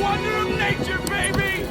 wonder of nature, baby!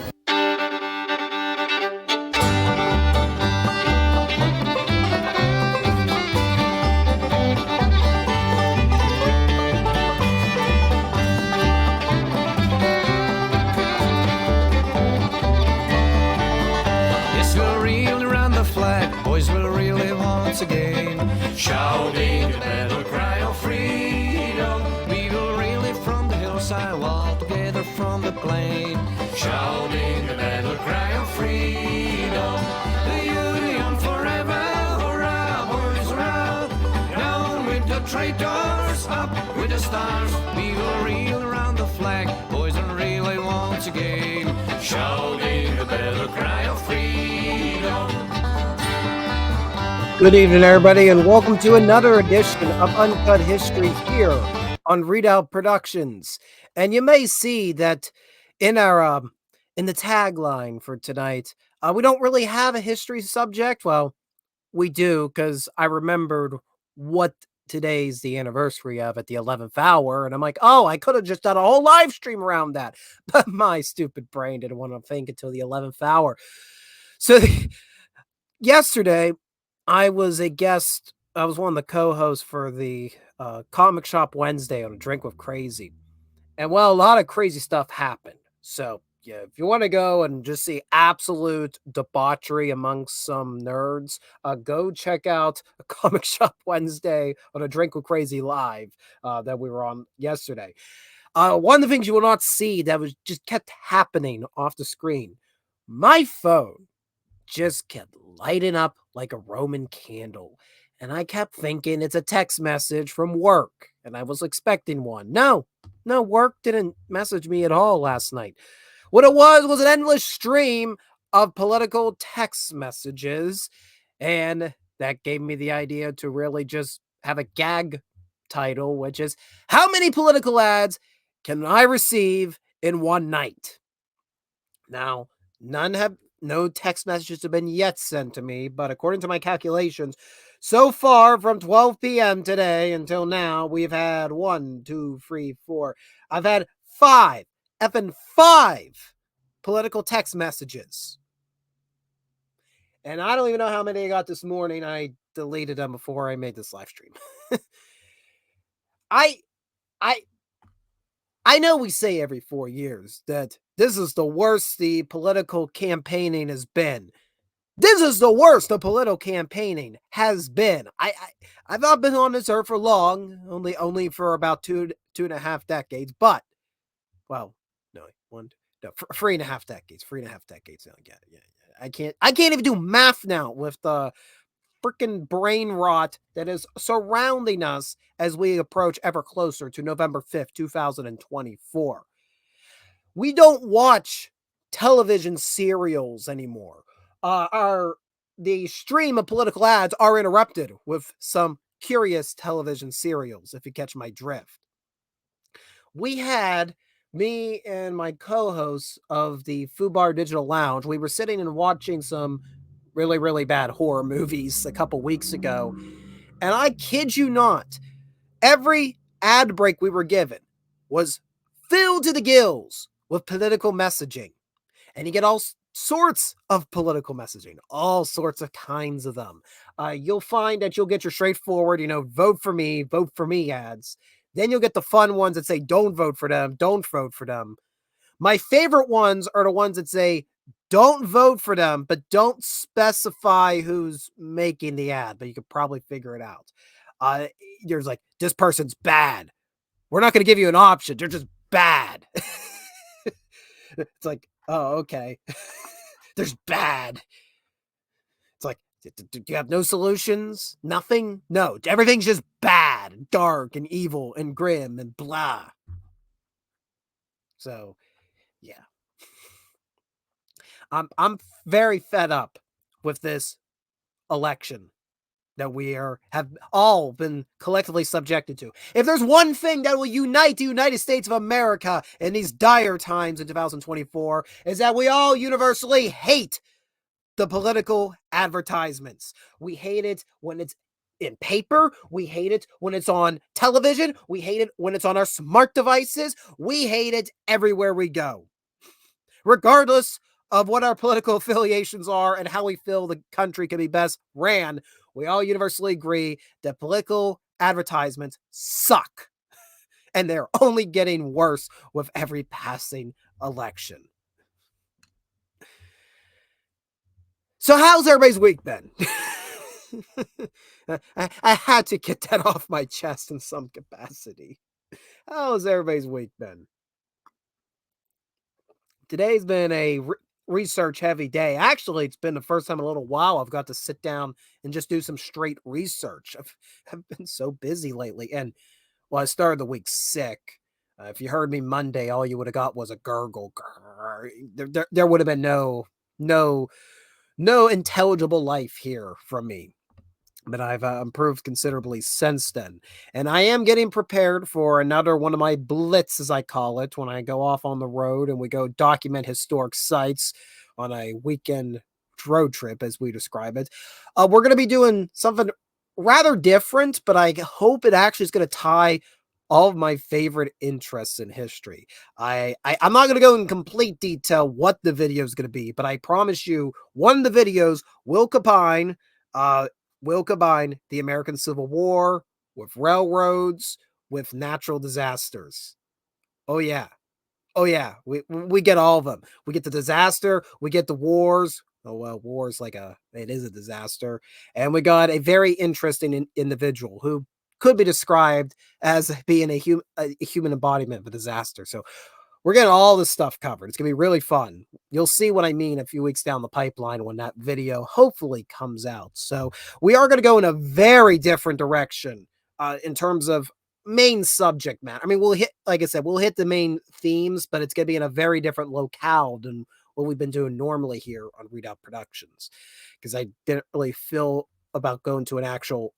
Yes, we'll reel around the flag, boys will really once again, shouting the battle cry of freedom. We will really from the hillside, all together from the plain, shouting the battle cry of freedom. The union forever, hurrah, boys, hurrah! Down with the traitors, up with the stars. We will reel around the flag, boys, and really once again, shouting the battle cry of freedom. Good evening, everybody, and welcome to another edition of Uncut History here on Readout Productions. And you may see that in our in the tagline for tonight, we don't really have a history subject. Well, we do, because I remembered what today's the anniversary of at the 11th hour, and I'm like, oh, I could have just done a whole live stream around that, but my stupid brain didn't want to think until the 11th hour. So yesterday, I was a guest. I was one of the co-hosts for the Comic Shop Wednesday on A Drink with Crazy. And well, a lot of crazy stuff happened. So yeah, if you want to go and just see absolute debauchery amongst some nerds, go check out a Comic Shop Wednesday on A Drink with Crazy live that we were on yesterday. One of the things you will not see that was just kept happening off the screen, my phone just kept lighting up like a Roman candle. And I kept thinking it's a text message from work. And I was expecting one. No, work didn't message me at all last night. What it was an endless stream of political text messages. And that gave me the idea to really just have a gag title, which is, how many political ads can I receive in one night? Now, no text messages have been yet sent to me, but according to my calculations, so far from 12 p.m. today until now, we've had 1, 2, 3, 4. I've had 5 political text messages. And I don't even know how many I got this morning. I deleted them before I made this live stream. I know we say every 4 years that this is the worst the political campaigning has been. This is the worst the political campaigning has been. I've not been on this earth for long, only for about two and a half decades. But, well, no, 3.5 decades. 3.5 decades. No, yeah. I can't even do math now with the freaking brain rot that is surrounding us as we approach ever closer to November 5th, 2024. We don't watch television serials anymore. The stream of political ads are interrupted with some curious television serials, if you catch my drift. We had me and my co-hosts of the Fubar Digital Lounge. We were sitting and watching some really, really bad horror movies a couple weeks ago. And I kid you not, every ad break we were given was filled to the gills with political messaging. And you get all sorts of political messaging, all sorts of kinds of them. You'll find that you'll get your straightforward, vote for me ads. Then you'll get the fun ones that say, don't vote for them, don't vote for them. My favorite ones are the ones that say, don't vote for them, but don't specify who's making the ad, but you could probably figure it out. There's like, this person's bad. We're not going to give you an option. They're just bad. It's like, oh, okay. There's bad. It's like, do you have no solutions? Nothing? No, everything's just bad, and dark, and evil, and grim, and blah. So, yeah. I'm very fed up with this election that we have all been collectively subjected to. If there's one thing that will unite the United States of America in these dire times in 2024, is that we all universally hate the political advertisements. We hate it when it's in paper. We hate it when it's on television. We hate it when it's on our smart devices. We hate it everywhere we go. Regardless of what our political affiliations are and how we feel the country can be best ran, we all universally agree that political advertisements suck. And they're only getting worse with every passing election. So how's everybody's week been? I had to get that off my chest in some capacity. How's everybody's week been? Today's been a research heavy day. Actually, it's been the first time in a little while I've got to sit down and just do some straight research. I've been so busy lately. And well, I started the week sick. If you heard me Monday, all you would have got was a gurgle. There would have been no intelligible life here from me. But I've improved considerably since then. And I am getting prepared for another one of my blitz, as I call it, when I go off on the road and we go document historic sites on a weekend road trip, as we describe it. We're going to be doing something rather different, but I hope it actually is going to tie all of my favorite interests in history. I'm not going to go in complete detail what the video is going to be, but I promise you one of the videos will combine the American Civil War with railroads, with natural disasters. Oh yeah. We get all of them. We get the disaster, we get the wars. Oh well, war is it is a disaster. And we got a very interesting individual who could be described as being a human embodiment of a disaster. So we're getting all this stuff covered. It's going to be really fun. You'll see what I mean a few weeks down the pipeline when that video hopefully comes out. So we are going to go in a very different direction in terms of main subject matter. I mean, we'll hit the main themes, but it's going to be in a very different locale than what we've been doing normally here on Redoubt Productions. Because I didn't really feel about going to I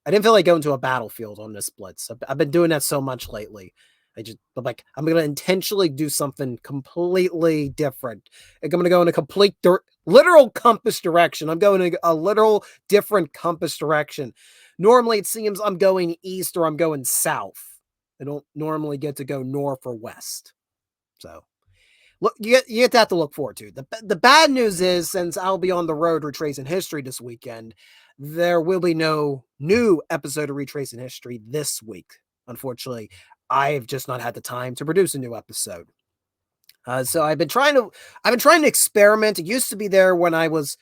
didn't feel like going to a battlefield on this blitz. I've been doing that so much lately. I'm going to intentionally do something completely different. I'm going to go in a complete literal compass direction. I'm going in a literal different compass direction. Normally it seems I'm going east or I'm going south. I don't normally get to go north or west. So look, you get that to look forward to. The bad news is, since I'll be on the road retracing history this weekend, there will be no new episode of Retracing History this week. Unfortunately, I've just not had the time to produce a new episode. So I've been trying to experiment. It used to be there when I was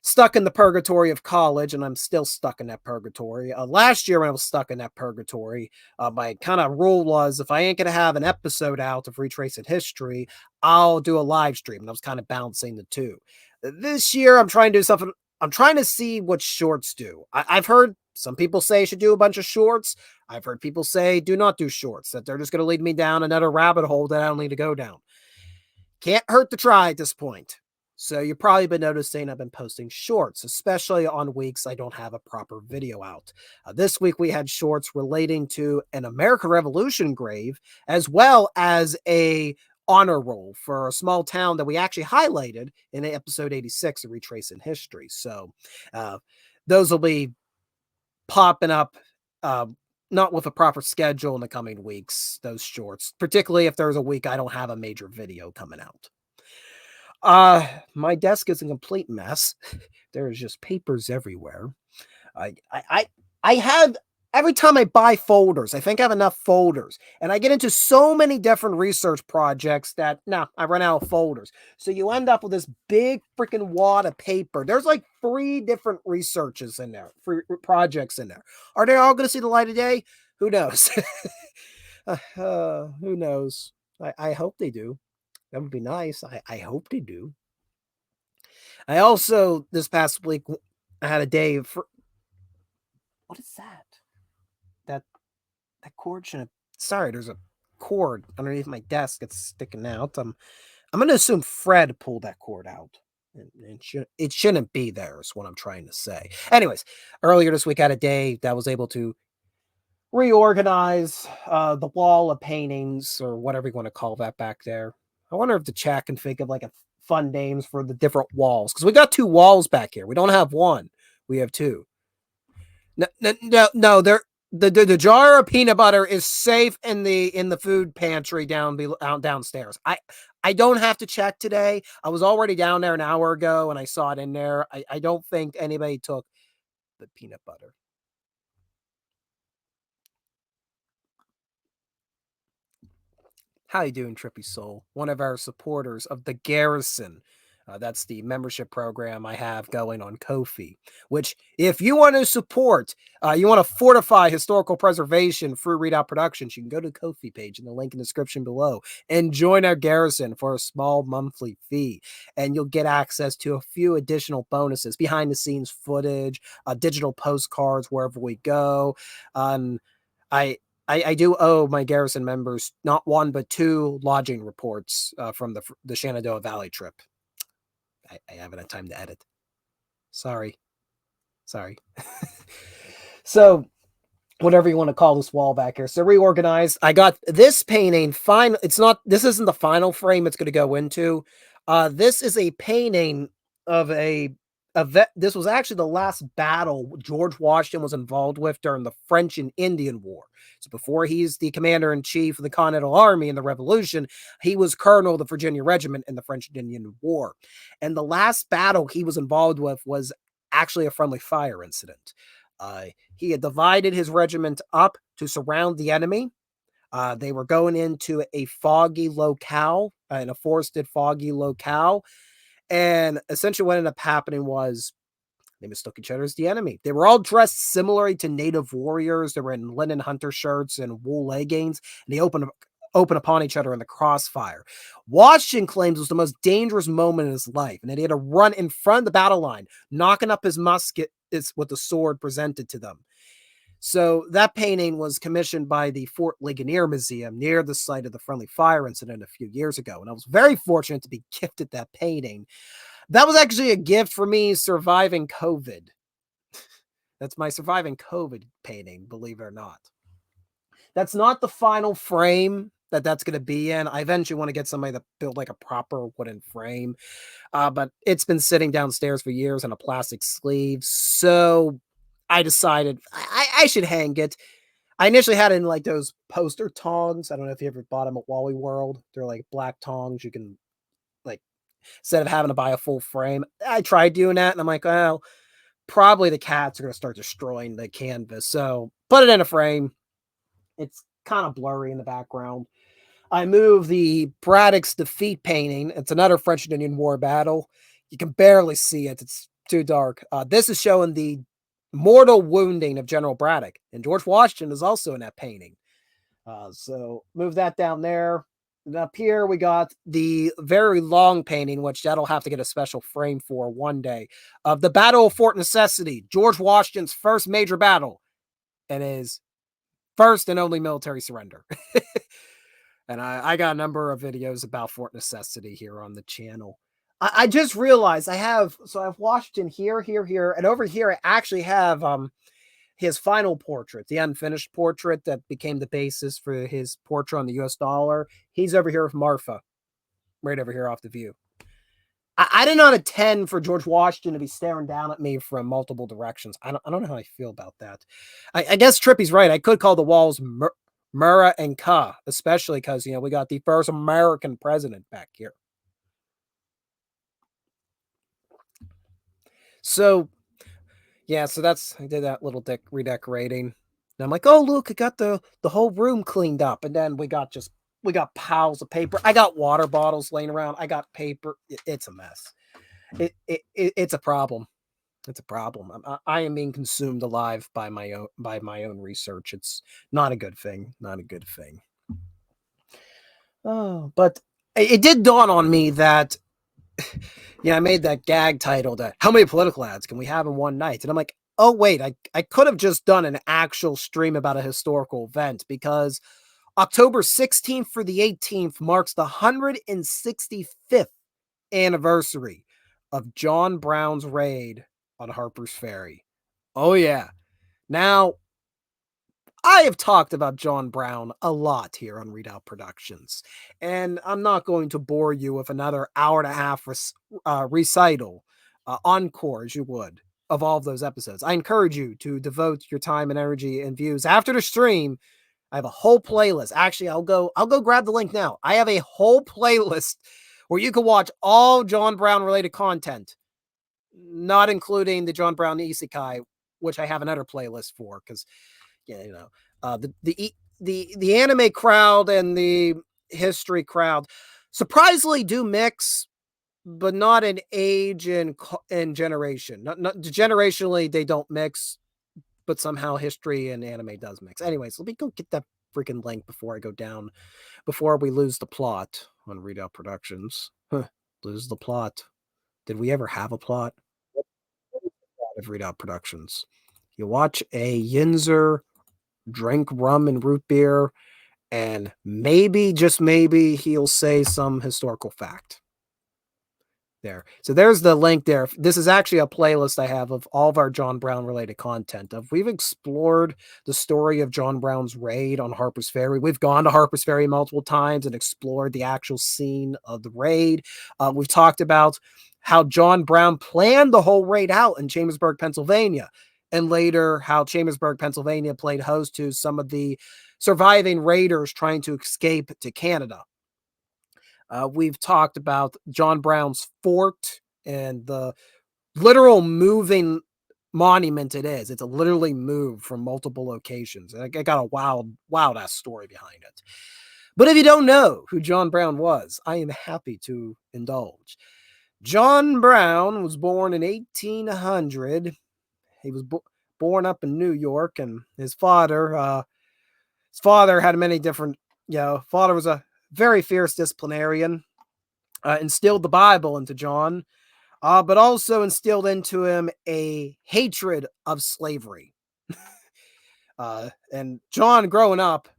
stuck in the purgatory of college, and I'm still stuck in that purgatory. Last year when I was stuck in that purgatory, my kind of rule was, if I ain't going to have an episode out of Retracing History, I'll do a live stream. And I was kind of balancing the two. This year, I'm trying to do something. I'm trying to see what shorts do. I've heard some people say I should do a bunch of shorts. I've heard people say do not do shorts, that they're just going to lead me down another rabbit hole that I don't need to go down. Can't hurt to try at this point. So you've probably been noticing I've been posting shorts, especially on weeks I don't have a proper video out. This week we had shorts relating to an American Revolution grave, as well as a honor roll for a small town that we actually highlighted in episode 86 of Retracing History. So those will be popping up, not with a proper schedule in the coming weeks, those shorts, particularly if there's a week I don't have a major video coming out. My desk is a complete mess. There's just papers everywhere. I have, every time I buy folders, I think I have enough folders, and I get into so many different research projects that I run out of folders. So you end up with this big freaking wad of paper. There's like 3 different researches in there, 3 projects in there. Are they all going to see the light of day? Who knows? Who knows? I hope they do. That would be nice. I hope they do. I also, this past week, I had a day for... What is that? That cord shouldn't... Sorry, there's a cord underneath my desk that's sticking out. I'm going to assume Fred pulled that cord out. It shouldn't be there, is what I'm trying to say. Anyways, earlier this week, I had a day that was able to reorganize the wall of paintings, or whatever you want to call that back there. I wonder if the chat can think of like a fun names for the different walls, because we got 2 walls back here. We don't have 1. We have 2. No. The jar of peanut butter is safe in the food pantry downstairs. I don't have to check today. I was already down there an hour ago and I saw it in there. I don't think anybody took the peanut butter. How you doing, Trippy Soul? One of our supporters of the Garrison. That's the membership program I have going on Ko-fi, which if you want to support, you want to fortify historical preservation through Readout Productions, you can go to the Ko-fi page in the link in the description below and join our Garrison for a small monthly fee. And you'll get access to a few additional bonuses, behind the scenes footage, digital postcards wherever we go. I I do owe my Garrison members not one but two lodging reports from the Shenandoah Valley trip. I haven't had time to edit. Sorry. So whatever you want to call this wall back here. So reorganized. I got this painting. Fine. This isn't the final frame it's going to go into. This is a painting of a vet. This was actually the last battle George Washington was involved with during the French and Indian War. So before he's the commander-in-chief of the Continental Army in the Revolution, he was colonel of the Virginia Regiment in the French and Indian War. And the last battle he was involved with was actually a friendly fire incident. He had divided his regiment up to surround the enemy. They were going into a foggy locale, in a forested foggy locale. And essentially what ended up happening was they mistook each other as the enemy. They were all dressed similarly to native warriors. They were in linen hunter shirts and wool leggings, and they opened upon each other in the crossfire. Washington claims it was the most dangerous moment in his life, and that he had to run in front of the battle line, knocking up his musket with the sword presented to them. So that painting was commissioned by the Fort Ligonier Museum near the site of the friendly fire incident a few years ago, and I was very fortunate to be gifted that painting. That was actually a gift for me surviving COVID. That's my surviving COVID painting, believe it or not. That's not the final frame that's going to be in. I eventually want to get somebody to build like a proper wooden frame. But it's been sitting downstairs for years in a plastic sleeve. So I decided I should hang it. I initially had it in like those poster tongs. I don't know if you ever bought them at Wally World. They're like black tongs. You can like, instead of having to buy a full frame, I tried doing that and I'm like, well, probably the cats are going to start destroying the canvas. So put it in a frame. It's kind of blurry in the background. I move the Braddock's defeat painting. It's another French and Indian War battle. You can barely see it. It's too dark. This is showing the mortal wounding of General Braddock. And George Washington is also in that painting. So move that down there. And up here, we got the very long painting, which that'll have to get a special frame for one day, of the Battle of Fort Necessity, George Washington's first major battle, and his first and only military surrender. And I got a number of videos about Fort Necessity here on the channel. I just realized I've Washington here, and over here I actually have his final portrait, the unfinished portrait that became the basis for his portrait on the US dollar. He's over here with Marfa, right over here off the view. I did not intend for George Washington to be staring down at me from multiple directions. I don't know how I feel about that. I guess Trippy's right. I could call the walls Murrah and Ka, especially because, we got the first American president back here. So, yeah, so I did that little redecorating. And I'm like, oh, look, I got the whole room cleaned up. And then we got piles of paper. I got water bottles laying around. I got paper. It's a mess. It's a problem. It's a problem. I am being consumed alive by my own research. It's not a good thing. Not a good thing. Oh, but it did dawn on me that, I made that gag title that how many political ads can we have in one night? And I'm like, oh wait, I could have just done an actual stream about a historical event, because October 16th through the 18th marks the 165th anniversary of John Brown's raid on Harper's Ferry. Oh yeah. Now, I have talked about John Brown a lot here on Readout Productions, and I'm not going to bore you with another hour and a half recital, encore as you would. of all of those episodes. I encourage you to devote your time and energy and views after the stream. I have a whole playlist. Actually, I'll go grab the link now. I have a whole playlist where you can watch all John Brown related content, not including the John Brown Isekai, which I have another playlist for, because the anime crowd and the history crowd surprisingly do mix, but not in age and generation. Not generationally, they don't mix, but somehow history and anime does mix. Anyways, let me go get that freaking link before I go down, before we lose the plot on Readout Productions. Lose the plot. Did we ever have a plot of Readout Productions? You watch a Yinzer drink rum and root beer, and maybe, just maybe, he'll say some historical fact. There. So there's the link there. This is actually a playlist I have of all of our John Brown related content. We've explored the story of John Brown's raid on Harper's Ferry. We've gone to Harper's Ferry multiple times and explored the actual scene of the raid. We've talked about how John Brown planned the whole raid out in Chambersburg, Pennsylvania, and later how Chambersburg, Pennsylvania played host to some of the surviving raiders trying to escape to Canada. We've talked about John Brown's fort and the literal moving monument it is. It's a literally moved from multiple locations. And I got a wild ass story behind it. But if you don't know who John Brown was, I am happy to indulge. John Brown was born in 1800. He was born up in New York, and his father had many different, father was a very fierce disciplinarian, instilled the Bible into John, but also instilled into him a hatred of slavery. And John, growing up,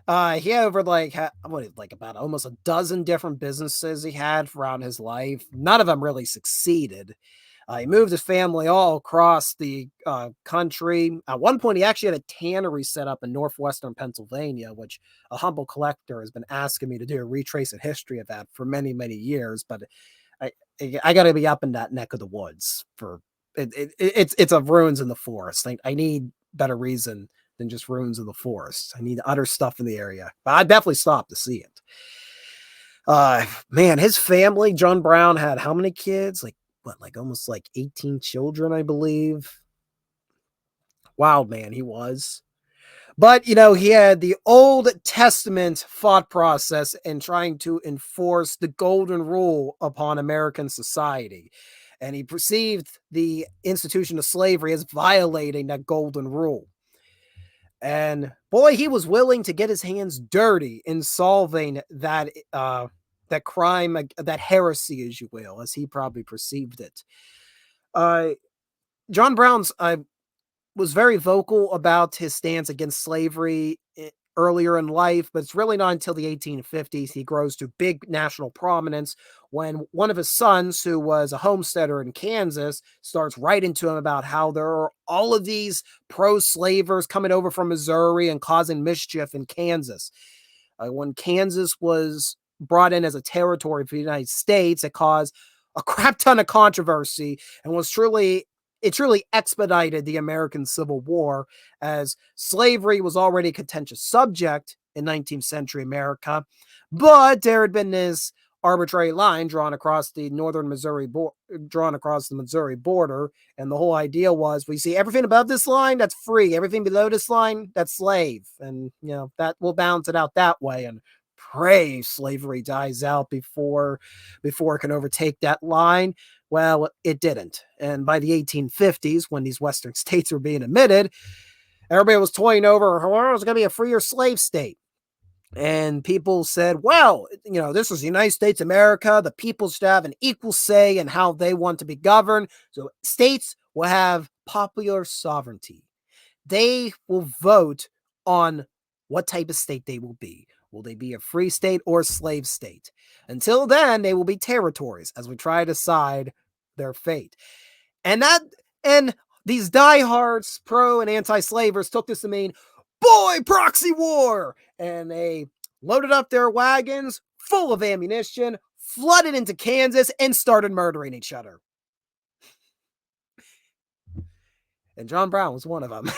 he had over about almost a dozen different businesses he had throughout his life. None of them really succeeded. He moved his family all across the country. At one point, he actually had a tannery set up in northwestern Pennsylvania, which a humble collector has been asking me to do a retrace in history of that for many, many years. But I got to be up in that neck of the woods for it. It's of ruins in the forest. I need better reason than just ruins in the forest. I need other stuff in the area. But I definitely stopped to see it. Man, his family, John Brown, had how many kids? Almost 18 children, I believe. Wild man he was. But, he had the Old Testament thought process in trying to enforce the golden rule upon American society. And he perceived the institution of slavery as violating that golden rule. And boy, he was willing to get his hands dirty in solving that crime, that heresy, as you will, as he probably perceived it. John Brown's was very vocal about his stance against slavery earlier in life, but it's really not until the 1850s he grows to big national prominence when one of his sons, who was a homesteader in Kansas, starts writing to him about how there are all of these pro-slavers coming over from Missouri and causing mischief in Kansas. When Kansas was brought in as a territory for the United States, it caused a crap ton of controversy and it truly expedited the American Civil War, as slavery was already a contentious subject in 19th century America, but there had been this arbitrary line drawn across the Missouri border, and the whole idea was, we see everything above this line, that's free, everything below this line, that's slave, and that will balance it out that way, and pray slavery dies out before it can overtake that line. Well, it didn't. And by the 1850s, when these Western states were being admitted, everybody was toying over, it was going to be a freer slave state. And people said, well, this is the United States of America. The people should have an equal say in how they want to be governed. So states will have popular sovereignty. They will vote on what type of state they will be. Will they be a free state or a slave state? Until then, they will be territories as we try to decide their fate. And these diehards, pro and anti-slavers, took this to mean, boy, proxy war! And they loaded up their wagons full of ammunition, flooded into Kansas, and started murdering each other. and John Brown was one of them.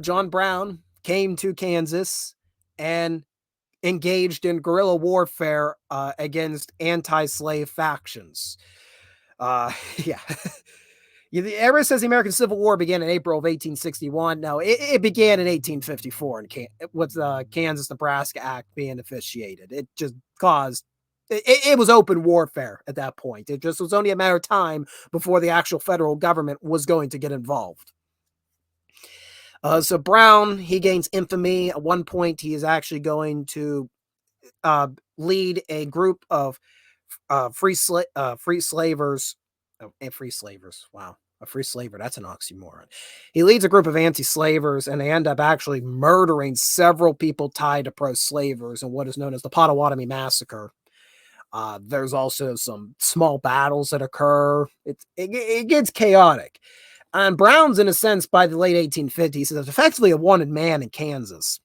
John Brown came to Kansas and engaged in guerrilla warfare against anti-slave factions. Yeah. Everyone says the American Civil War began in April of 1861. No, it began in 1854 with the Kansas-Nebraska Act being officiated. It just caused, it was open warfare at that point. It just was only a matter of time before the actual federal government was going to get involved. So Brown, he gains infamy. At one point, he is actually going to lead a group of free slavers. Oh, and free slavers. Wow. A free slaver. That's an oxymoron. He leads a group of anti-slavers, and they end up actually murdering several people tied to pro-slavers in what is known as the Potawatomi Massacre. There's also some small battles that occur. It gets chaotic. And Brown's, in a sense, by the late 1850s, is effectively a wanted man in Kansas.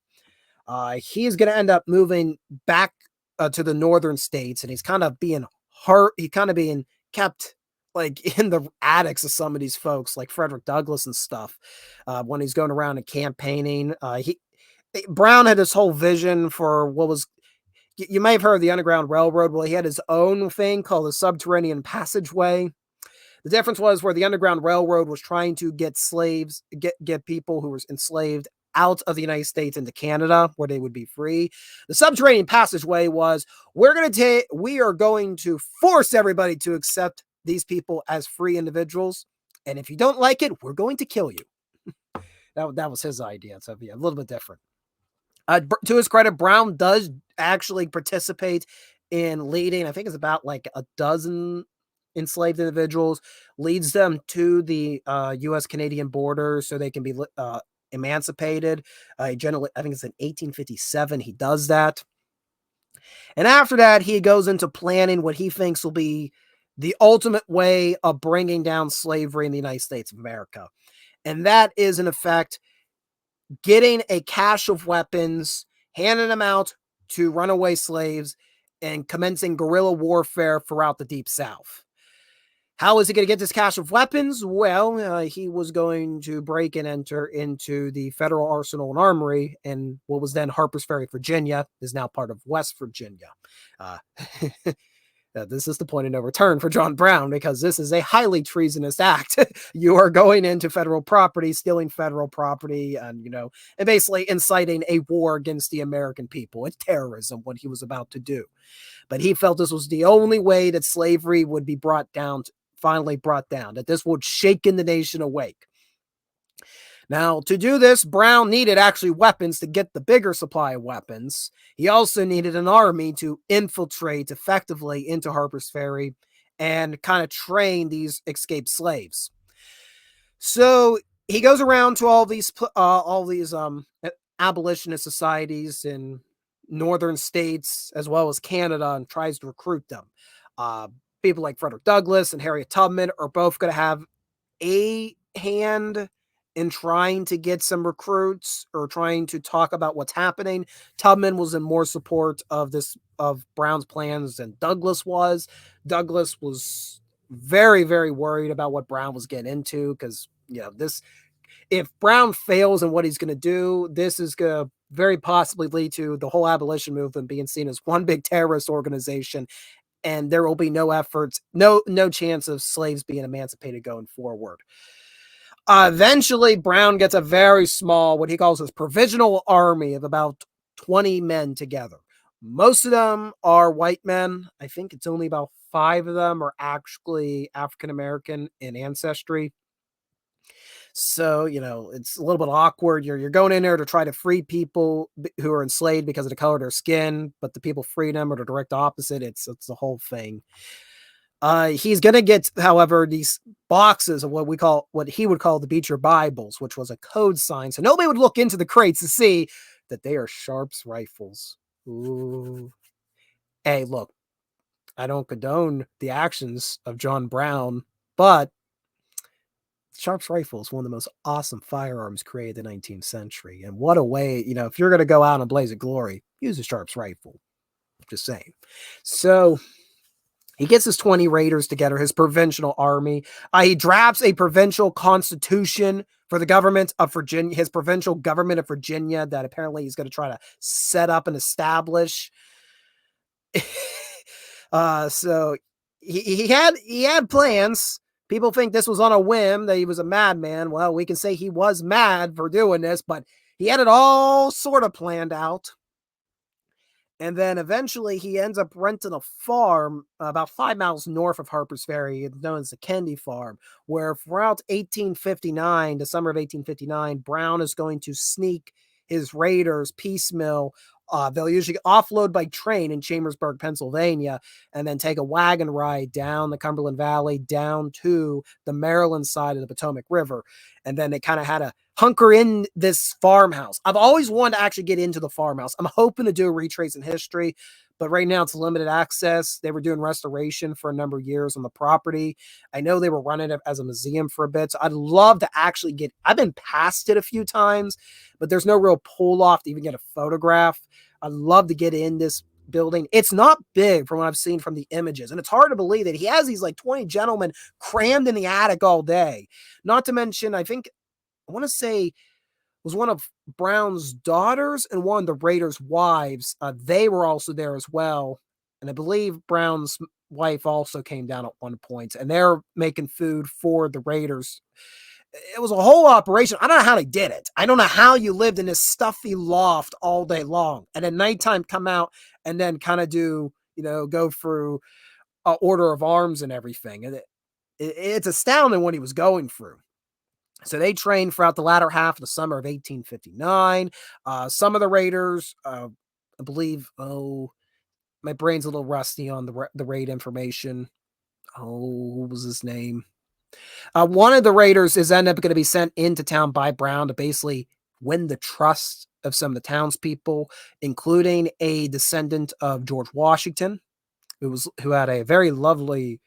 He's going to end up moving back to the northern states, and he's kind of being hurt. He's kind of being kept like in the attics of some of these folks, like Frederick Douglass and stuff, when he's going around and campaigning. Brown had this whole vision for what was, you may have heard of the Underground Railroad. Well, he had his own thing called the Subterranean Passageway. The difference was where the Underground Railroad was trying to get slaves, get people who were enslaved out of the United States into Canada, where they would be free. The Subterranean Passageway was, we are going to force everybody to accept these people as free individuals, and if you don't like it, we're going to kill you. that was his idea. So yeah, a little bit different. To his credit, Brown does actually participate in leading, I think it's about like a dozen enslaved individuals, leads them to the U.S.-Canadian border so they can be emancipated. Generally, I think it's in 1857 he does that. And after that, he goes into planning what he thinks will be the ultimate way of bringing down slavery in the United States of America. And that is, in effect, getting a cache of weapons, handing them out to runaway slaves, and commencing guerrilla warfare throughout the Deep South. How is he going to get this cache of weapons? Well, he was going to break and enter into the Federal Arsenal and Armory in what was then Harpers Ferry, Virginia, is now part of West Virginia. This is the point of no return for John Brown, because this is a highly treasonous act. You are going into federal property, stealing federal property, and basically inciting a war against the American people. It's terrorism, what he was about to do. But he felt this was the only way that slavery would be finally brought down, that this would shake the nation awake. Now, to do this, Brown needed actually weapons to get the bigger supply of weapons. He also needed an army to infiltrate effectively into Harpers Ferry and kind of train these escaped slaves. So he goes around to all these abolitionist societies in northern states as well as Canada and tries to recruit them. People like Frederick Douglass and Harriet Tubman are both going to have a hand in trying to get some recruits or trying to talk about what's happening. Tubman was in more support of Brown's plans than Douglass was. Douglass was very, very worried about what Brown was getting into, because if Brown fails in what he's going to do, this is going to very possibly lead to the whole abolition movement being seen as one big terrorist organization, and there will be no efforts, no chance of slaves being emancipated going forward. Eventually, Brown gets a very small, what he calls his provisional army of about 20 men together. Most of them are white men. I think it's only about 5 of them are actually African-American in ancestry. So, it's a little bit awkward. You're going in there to try to free people who are enslaved because of the color of their skin, but the people freeing them are the direct opposite. It's the whole thing. He's going to get, however, these boxes of what he would call the Beecher Bibles, which was a code sign. So nobody would look into the crates to see that they are Sharps rifles. Ooh. Hey, look, I don't condone the actions of John Brown, but Sharps rifle is one of the most awesome firearms created in the 19th century. And what a way, if you're going to go out in a blaze of glory, use a Sharps rifle. Just saying. So He gets his 20 raiders together, his provincial army. He drafts a provincial constitution for the government of Virginia, his provincial government of Virginia, that apparently he's going to try to set up and establish. So he had plans. People think this was on a whim, that he was a madman. Well, we can say he was mad for doing this, but he had it all sort of planned out. And then eventually he ends up renting a farm about 5 miles north of Harper's Ferry, known as the Kennedy Farm, where throughout 1859, the summer of 1859, Brown is going to sneak his raiders piecemeal. They'll usually offload by train in Chambersburg, Pennsylvania, and then take a wagon ride down the Cumberland Valley down to the Maryland side of the Potomac River. And then they kind of had to hunker in this farmhouse. I've always wanted to actually get into the farmhouse. I'm hoping to do a retrace in history, but right now it's limited access. They were doing restoration for a number of years on the property. I know they were running it as a museum for a bit, so I'd love to actually I've been past it a few times, but there's no real pull off to even get a photograph. I'd love to get in this building. It's not big from what I've seen from the images, and it's hard to believe that he has these like 20 gentlemen crammed in the attic all day. Not to mention, I want to say was one of Brown's daughters and one of the raiders' wives. They were also there as well. And I believe Brown's wife also came down at one point, and they're making food for the raiders. It was a whole operation. I don't know how they did it. I don't know how you lived in this stuffy loft all day long, and at nighttime come out and then kind of do, go through order of arms and everything. And it's astounding what he was going through. So they trained throughout the latter half of the summer of 1859. Some of the raiders, I believe, my brain's a little rusty on the raid information. What was his name? One of the raiders is end up going to be sent into town by Brown to basically win the trust of some of the townspeople, including a descendant of George Washington, who had a very lovely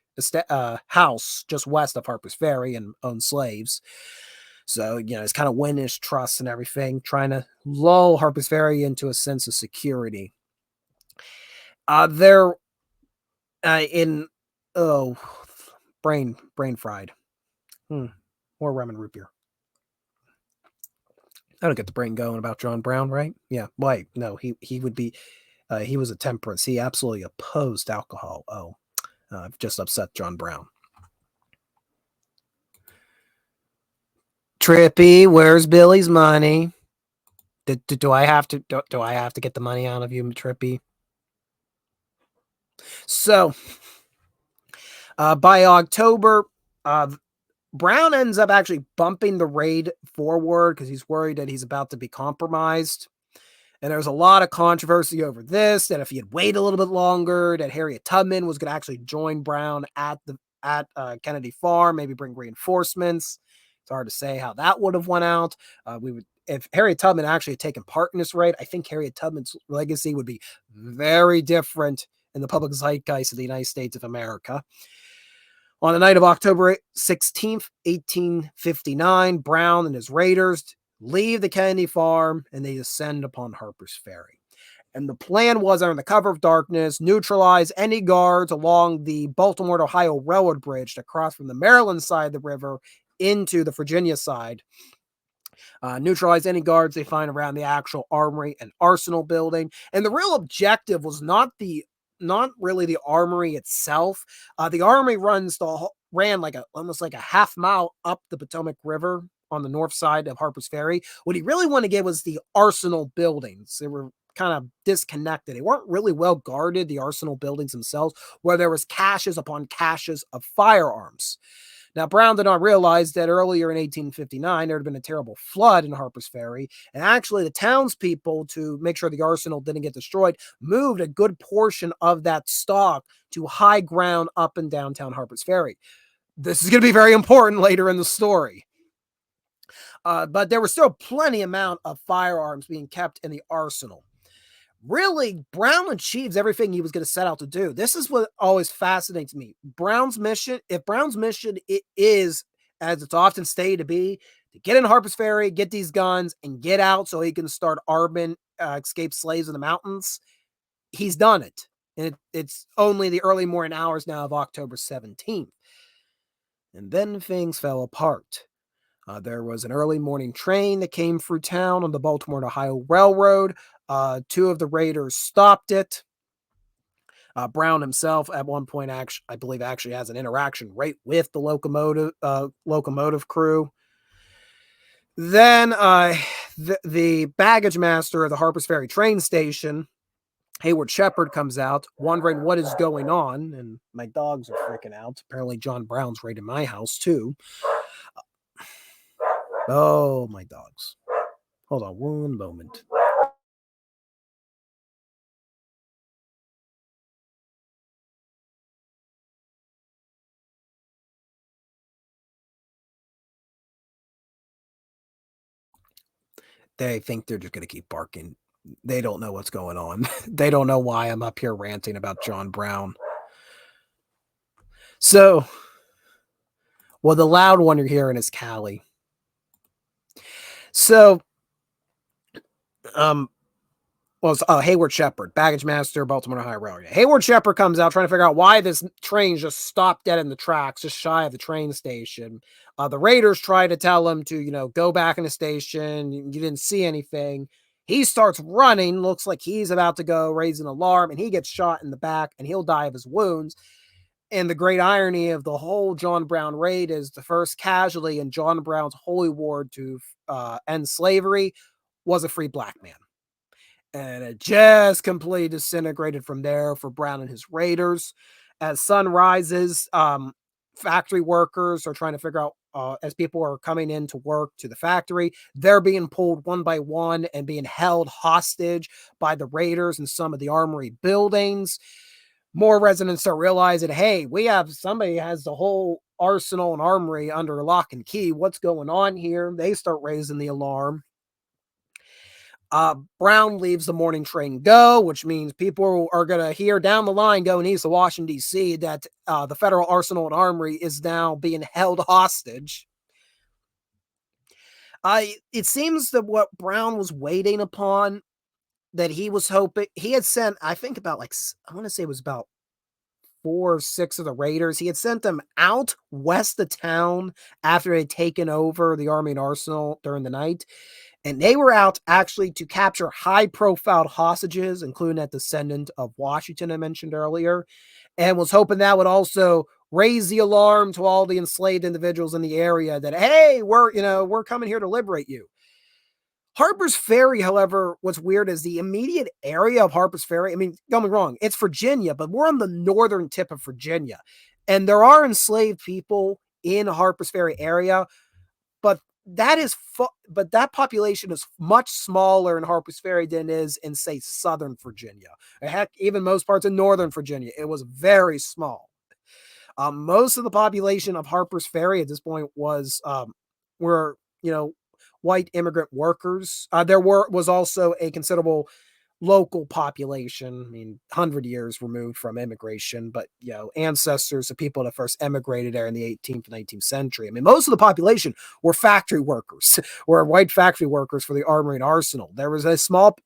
house just west of Harper's Ferry and owned slaves. So, it's kind of win his trust and everything, trying to lull Harper's Ferry into a sense of security. They're brain fried. More rum and root beer. I don't get the brain going about John Brown, right? Yeah, wait, no, he would be, he was a temperance. He absolutely opposed alcohol. I've just upset John Brown. Trippy, where's Billy's money? Do I have to get the money out of you, Trippy? So, by October, Brown ends up actually bumping the raid forward because he's worried that he's about to be compromised. And there's a lot of controversy over this, that if he had waited a little bit longer, that Harriet Tubman was going to actually join Brown at Kennedy Farm, maybe bring reinforcements. It's hard to say how that would have went out. If Harriet Tubman actually had taken part in this raid, I think Harriet Tubman's legacy would be very different in the public zeitgeist of the United States of America. On the night of October 16th, 1859, Brown and his raiders leave the Kennedy Farm and they descend upon Harper's Ferry. And the plan was, under the cover of darkness, neutralize any guards along the Baltimore to Ohio Railroad Bridge that crossed from the Maryland side of the river into the Virginia side. Neutralize any guards they find around the actual armory and arsenal building. And the real objective was not really the armory itself. The armory ran almost like a half mile up the Potomac River on the north side of Harper's Ferry. What he really wanted to get was the arsenal buildings. They were kind of disconnected. They weren't really well guarded, the arsenal buildings themselves, where there was caches upon caches of firearms. Now, Brown did not realize that earlier in 1859, there had been a terrible flood in Harper's Ferry, and actually the townspeople, to make sure the arsenal didn't get destroyed, moved a good portion of that stock to high ground up in downtown Harper's Ferry. This is going to be very important later in the story. But there was still plenty amount of firearms being kept in the arsenal. Really, Brown achieves everything he was going to set out to do. This is what always fascinates me. If Brown's mission it is, as it's often stated to be, to get in Harper's Ferry, get these guns, and get out so he can start arming escaped slaves in the mountains, he's done it. And it's only the early morning hours now of October 17th. And then things fell apart. There was an early morning train that came through town on the Baltimore to Ohio Railroad. Two of the raiders stopped it. Brown himself, at one point, I believe, actually has an interaction right with the locomotive crew. Then the baggage master of the Harpers Ferry train station, Hayward Shepherd, comes out, wondering what is going on, and my dogs are freaking out. Apparently, John Brown's right in my house too. Oh, my dogs. Hold on one moment. They think they're just going to keep barking. They don't know what's going on. They don't know why I'm up here ranting about John Brown. So, well, the loud one you're hearing is Callie. So, Hayward Shepherd, baggage master, Baltimore Ohio Railroad. Hayward Shepherd comes out trying to figure out why this train just stopped dead in the tracks, just shy of the train station. The raiders try to tell him to, go back in the station. You didn't see anything. He starts running, looks like he's about to go raise an alarm, and he gets shot in the back, and he'll die of his wounds. And the great irony of the whole John Brown raid is the first casualty in John Brown's holy war to end slavery was a free black man. And it just completely disintegrated from there for Brown and his raiders. As sun rises, factory workers are trying to figure out, as people are coming in to work to the factory, they're being pulled one by one and being held hostage by the raiders in some of the armory buildings. More residents are realizing, hey, somebody has the whole arsenal and armory under lock and key. What's going on here? They start raising the alarm. Brown leaves the morning train go, which means people are going to hear down the line going east of Washington, D.C., that the Federal Arsenal and Armory is now being held hostage. It seems that what Brown was waiting upon, that he was hoping, he had sent, I think about I want to say it was about 4 or 6 of the raiders. He had sent them out west of town after they had taken over the Army and Arsenal during the night. And they were out actually to capture high-profile hostages, including that descendant of Washington I mentioned earlier, and was hoping that would also raise the alarm to all the enslaved individuals in the area that, hey, we're coming here to liberate you. Harper's Ferry, however, what's weird is the immediate area of Harper's Ferry. I mean, don't get me wrong, it's Virginia, but we're on the northern tip of Virginia. And there are enslaved people in Harper's Ferry area, but that population is much smaller in Harper's Ferry than it is in, say, Southern Virginia. Heck, even most parts of Northern Virginia, it was very small. Most of the population of Harper's Ferry at this point were white immigrant workers. There was also a considerable local population. I mean, 100 years removed from immigration, but ancestors of people that first emigrated there in the 18th and 19th century. I mean, most of the population were factory workers, were white factory workers for the Armory and Arsenal. There was a small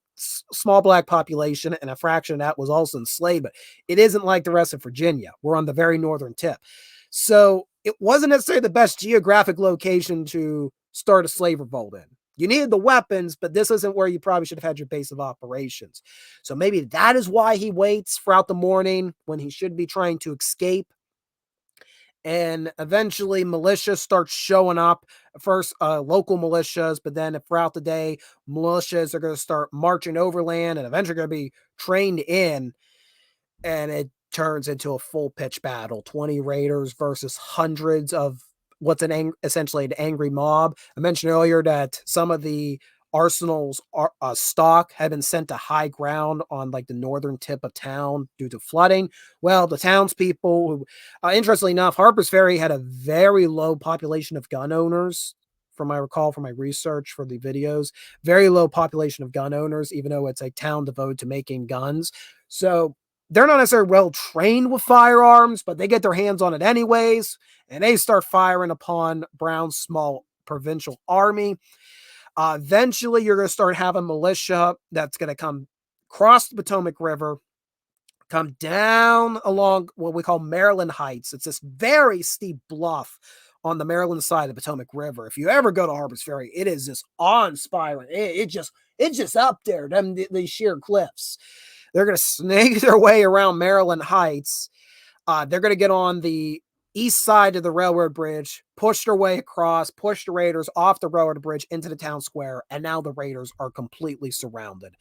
black population, and a fraction of that was also enslaved, but it isn't like the rest of Virginia. We're on the very northern tip. So it wasn't necessarily the best geographic location to start a slave revolt in. You needed the weapons, but this isn't where you probably should have had your base of operations. So maybe that is why he waits throughout the morning when he should be trying to escape. And eventually militia starts showing up. First, local militias, but then throughout the day, militias are going to start marching overland and eventually going to be trained in. And it turns into a full pitch battle. 20 raiders versus hundreds of what's essentially an angry mob. I mentioned earlier that some of the Arsenal's stock had been sent to high ground on the northern tip of town due to flooding. Well, the townspeople, who, interestingly enough, Harper's Ferry had a very low population of gun owners. From my research for the videos, very low population of gun owners, even though it's a town devoted to making guns. So they're not necessarily well trained with firearms, but they get their hands on it anyways, and they start firing upon Brown's small provincial army. Eventually, you're going to start having militia that's going to come cross the Potomac River, come down along what we call Maryland Heights. It's this very steep bluff on the Maryland side of the Potomac River. If you ever go to Harper's Ferry, it is just awe-inspiring. It's just up there, these sheer cliffs. They're going to snake their way around Maryland Heights. They're going to get on the east side of the railroad bridge, push their way across, push the raiders off the railroad bridge into the town square, and now the raiders are completely surrounded.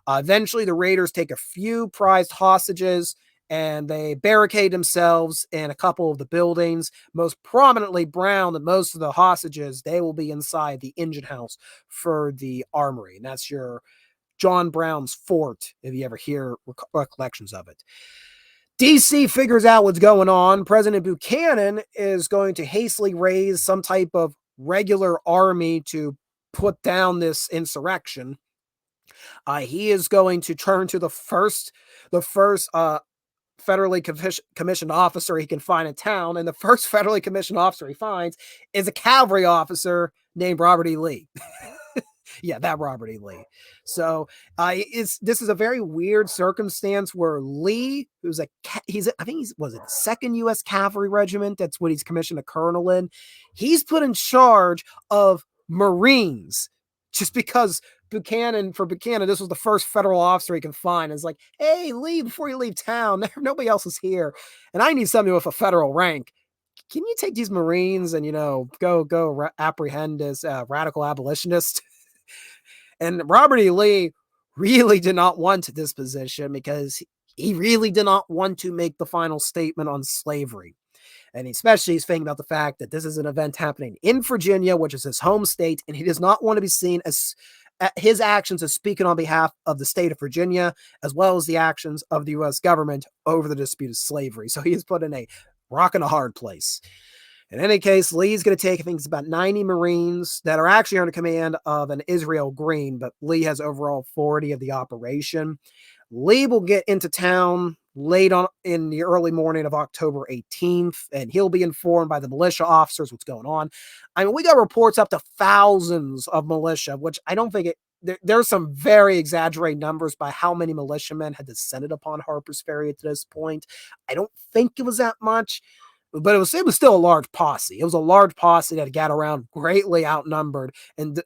Eventually, the raiders take a few prized hostages, and they barricade themselves in a couple of the buildings. Most prominently, Brown and most of the hostages, they will be inside the engine house for the armory, and that's your John Brown's fort, if you ever hear recollections of it. DC figures out what's going on. President Buchanan is going to hastily raise some type of regular army to put down this insurrection. He is going to turn to the first federally commissioned officer he can find in town, and the first federally commissioned officer he finds is a cavalry officer named Robert E. Lee. Yeah, that Robert E. Lee. So this is a very weird circumstance where Lee, who's I think he's was it the 2nd U.S. Cavalry Regiment? That's what he's commissioned a colonel in. He's put in charge of Marines just because Buchanan, this was the first federal officer he can find. It's like, hey, Lee, before you leave town, nobody else is here, and I need somebody with a federal rank. Can you take these Marines and go apprehend this radical abolitionist? And Robert E. Lee really did not want this position because he really did not want to make the final statement on slavery. And especially he's thinking about the fact that this is an event happening in Virginia, which is his home state, and he does not want to be seen as his actions as speaking on behalf of the state of Virginia, as well as the actions of the U.S. government over the dispute of slavery. So he is put in a rock and a hard place. In any case, Lee's going to take, I think it's about 90 Marines that are actually under command of an Israel Green, but Lee has overall 40 of the operation. Lee will get into town late on in the early morning of October 18th, and he'll be informed by the militia officers what's going on. I mean, we got reports up to thousands of militia, which I don't think there's some very exaggerated numbers by how many militiamen had descended upon Harper's Ferry to this point. I don't think it was that much. But it was still a large posse. It was a large posse that got around greatly outnumbered and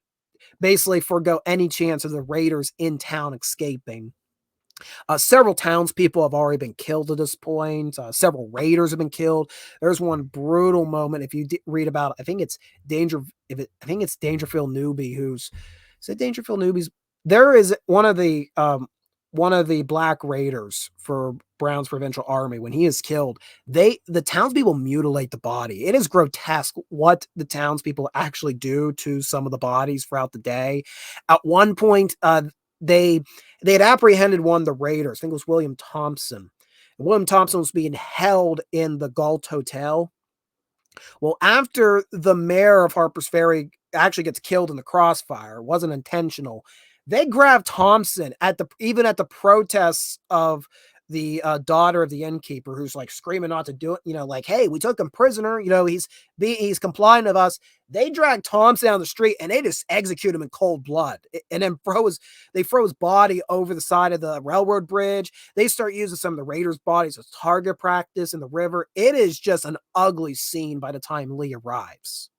basically forego any chance of the raiders in town escaping. Several townspeople have already been killed at this point. Several raiders have been killed. There's one brutal moment if you read about. I think it's Dangerfield Newby. Is it Dangerfield Newby's? There is one of the black raiders for Brown's provincial army. When he is killed, the townspeople mutilate the body. It is grotesque what the townspeople actually do to some of the bodies throughout the day. At one point, they had apprehended one of the raiders. I think it was William Thompson. And William Thompson was being held in the Galt Hotel. Well, after the mayor of Harper's Ferry actually gets killed in the crossfire, it wasn't intentional. They grabbed Thompson even at the protests of the daughter of the innkeeper, who's like screaming not to do it. Like, hey, we took him prisoner. He's complying with us. They dragged Thompson down the street and they just execute him in cold blood. And then they throw his body over the side of the railroad bridge. They start using some of the raiders' bodies as target practice in the river. It is just an ugly scene by the time Lee arrives.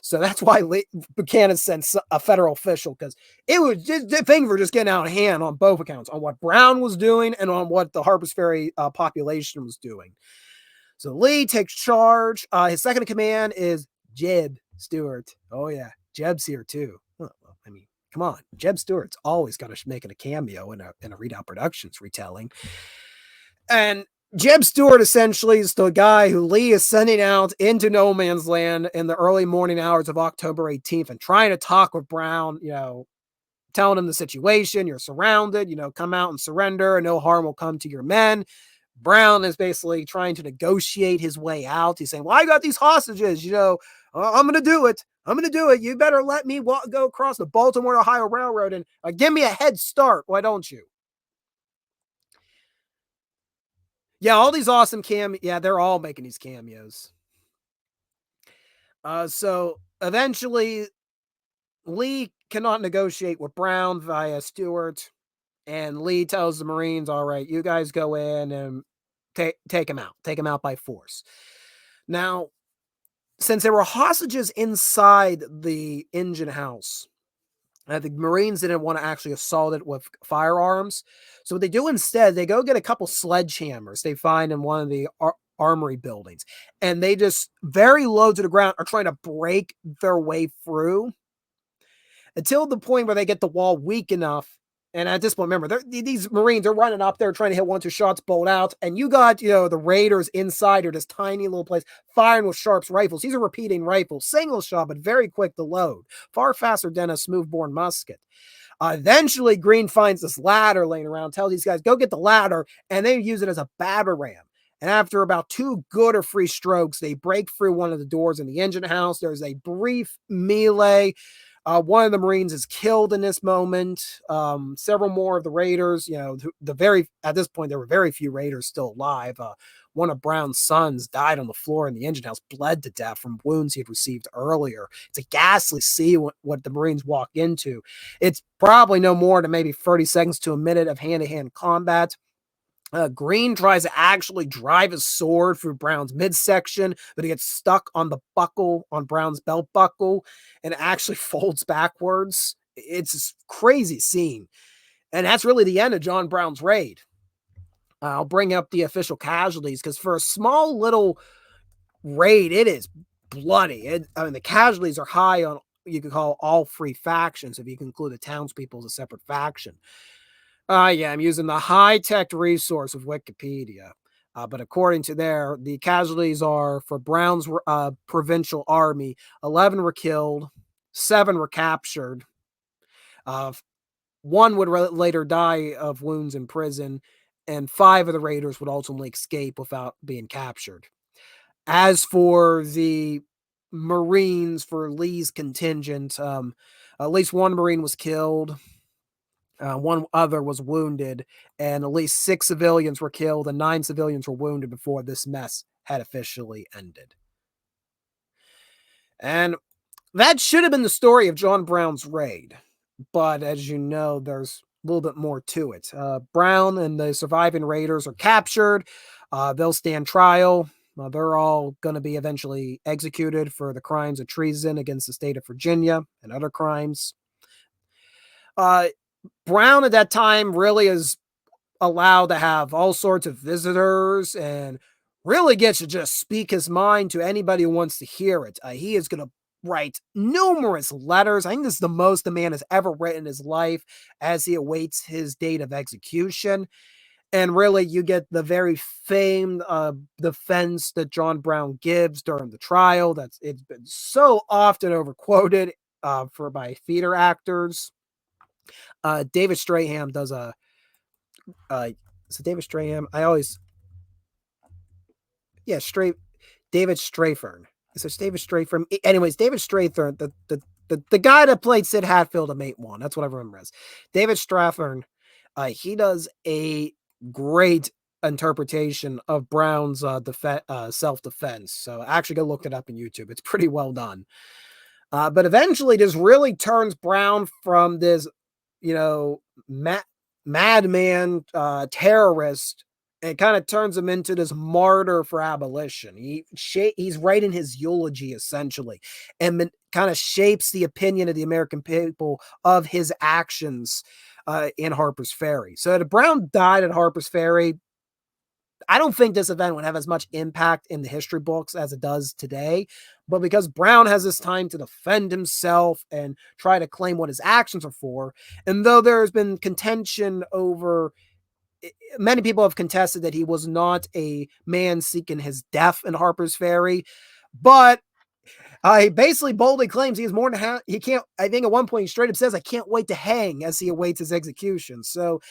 So that's why Buchanan sent a federal official, because it was just things were just getting out of hand on both accounts, on what Brown was doing and on what the Harper's Ferry population was doing. So Lee takes charge. His second in command is Jeb Stuart. Oh yeah, Jeb's here too. Well, I mean, come on, Jeb Stewart's always got to make a cameo in a Readout Productions retelling. And Jeb Stuart essentially is the guy who Lee is sending out into no man's land in the early morning hours of October 18th and trying to talk with Brown, telling him the situation. You're surrounded, come out and surrender and no harm will come to your men. Brown is basically trying to negotiate his way out. He's saying, well, I got these hostages, I'm going to do it. You better let me go across the Baltimore, Ohio Railroad and give me a head start. Why don't you? Yeah, all these awesome they're all making these cameos. So eventually, Lee cannot negotiate with Brown via Stuart. And Lee tells the Marines, all right, you guys go in and take him out. Take him out by force. Now, since there were hostages inside the engine house, the Marines didn't want to actually assault it with firearms. So what they do instead, they go get a couple sledgehammers they find in one of the armory buildings. And they just, very low to the ground, are trying to break their way through until the point where they get the wall weak enough. And at this point, remember, these Marines are running up there trying to hit 1-2 shots, bolt out. And you got, the Raiders inside or this tiny little place firing with Sharps rifles. These are repeating rifles, single shot, but very quick to load. Far faster than a smooth-bore musket. Eventually, Green finds this ladder laying around, tells these guys, go get the ladder, and they use it as a batter ram. And after about 2 good or free strokes, they break through one of the doors in the engine house. There's a brief melee. One of the Marines is killed in this moment. Several more of the Raiders, at this point, there were very few Raiders still alive. One of Brown's sons died on the floor in the engine house, bled to death from wounds he had received earlier. It's a ghastly scene what the Marines walk into. It's probably no more than maybe 30 seconds to a minute of hand-to-hand combat. Green tries to actually drive his sword through Brown's midsection, but he gets stuck on the buckle, on Brown's belt buckle, and actually folds backwards. It's a crazy scene. And that's really the end of John Brown's raid. I'll bring up the official casualties, because for a small little raid, it is bloody. The casualties are high on, you could call all 3 factions, if you can include the townspeople as a separate faction. I'm using the high-tech resource of Wikipedia. But according to the casualties are for Brown's provincial army, 11 were killed, 7 were captured. 1 would later die of wounds in prison, and 5 of the Raiders would ultimately escape without being captured. As for the Marines, for Lee's contingent, at least 1 Marine was killed. 1 other was wounded, and at least 6 civilians were killed and 9 civilians were wounded before this mess had officially ended. And that should have been the story of John Brown's raid. But as you know, there's a little bit more to it. Brown and the surviving Raiders are captured. They'll stand trial. They're all going to be eventually executed for the crimes of treason against the state of Virginia and other crimes. Brown at that time really is allowed to have all sorts of visitors and really gets to just speak his mind to anybody who wants to hear it. He is going to write numerous letters. I think this is the most the man has ever written in his life as he awaits his date of execution. And really, you get the very famed defense that John Brown gives during the trial. It's been so often overquoted by theater actors. David Strahan does a. So David Strahan, David Strathern. So it's David Strathern. Anyways, David Strathern, the guy that played Sid Hatfield in Mate 1. That's what I remember as. David Strathern. He does a great interpretation of Brown's self-defense. So actually go look it up on YouTube. It's pretty well done. But eventually this really turns Brown from this, madman terrorist, and kind of turns him into this martyr for abolition. He's writing his eulogy essentially, and kind of shapes the opinion of the American people of his actions in Harper's Ferry. So if Brown died at Harper's Ferry, I don't think this event would have as much impact in the history books as it does today. But because Brown has this time to defend himself and try to claim what his actions are for, and though there has been contention over, many people have contested that he was not a man seeking his death in Harper's Ferry, but he basically boldly claims he is more than he can't. I think at one point he straight up says, "I can't wait to hang," as he awaits his execution. So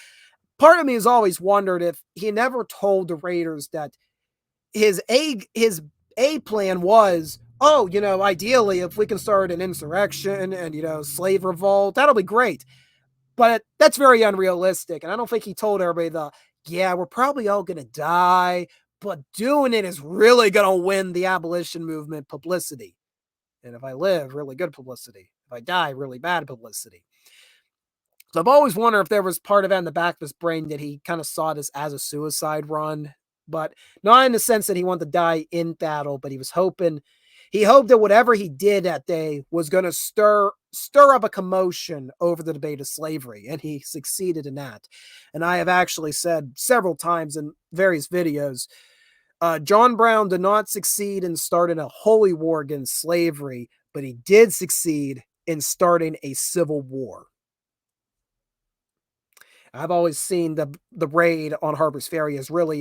part of me has always wondered if he never told the Raiders that his A plan was, ideally, if we can start an insurrection and, slave revolt, that'll be great. But that's very unrealistic. And I don't think he told everybody we're probably all going to die, but doing it is really going to win the abolition movement publicity. And if I live, really good publicity. If I die, really bad publicity. So I've always wondered if there was part of that in the back of his brain that he kind of saw this as a suicide run, but not in the sense that he wanted to die in battle, but he hoped that whatever he did that day was going to stir up a commotion over the debate of slavery, and he succeeded in that. And I have actually said several times in various videos, John Brown did not succeed in starting a holy war against slavery, but he did succeed in starting a civil war. I've always seen the raid on Harper's Ferry as really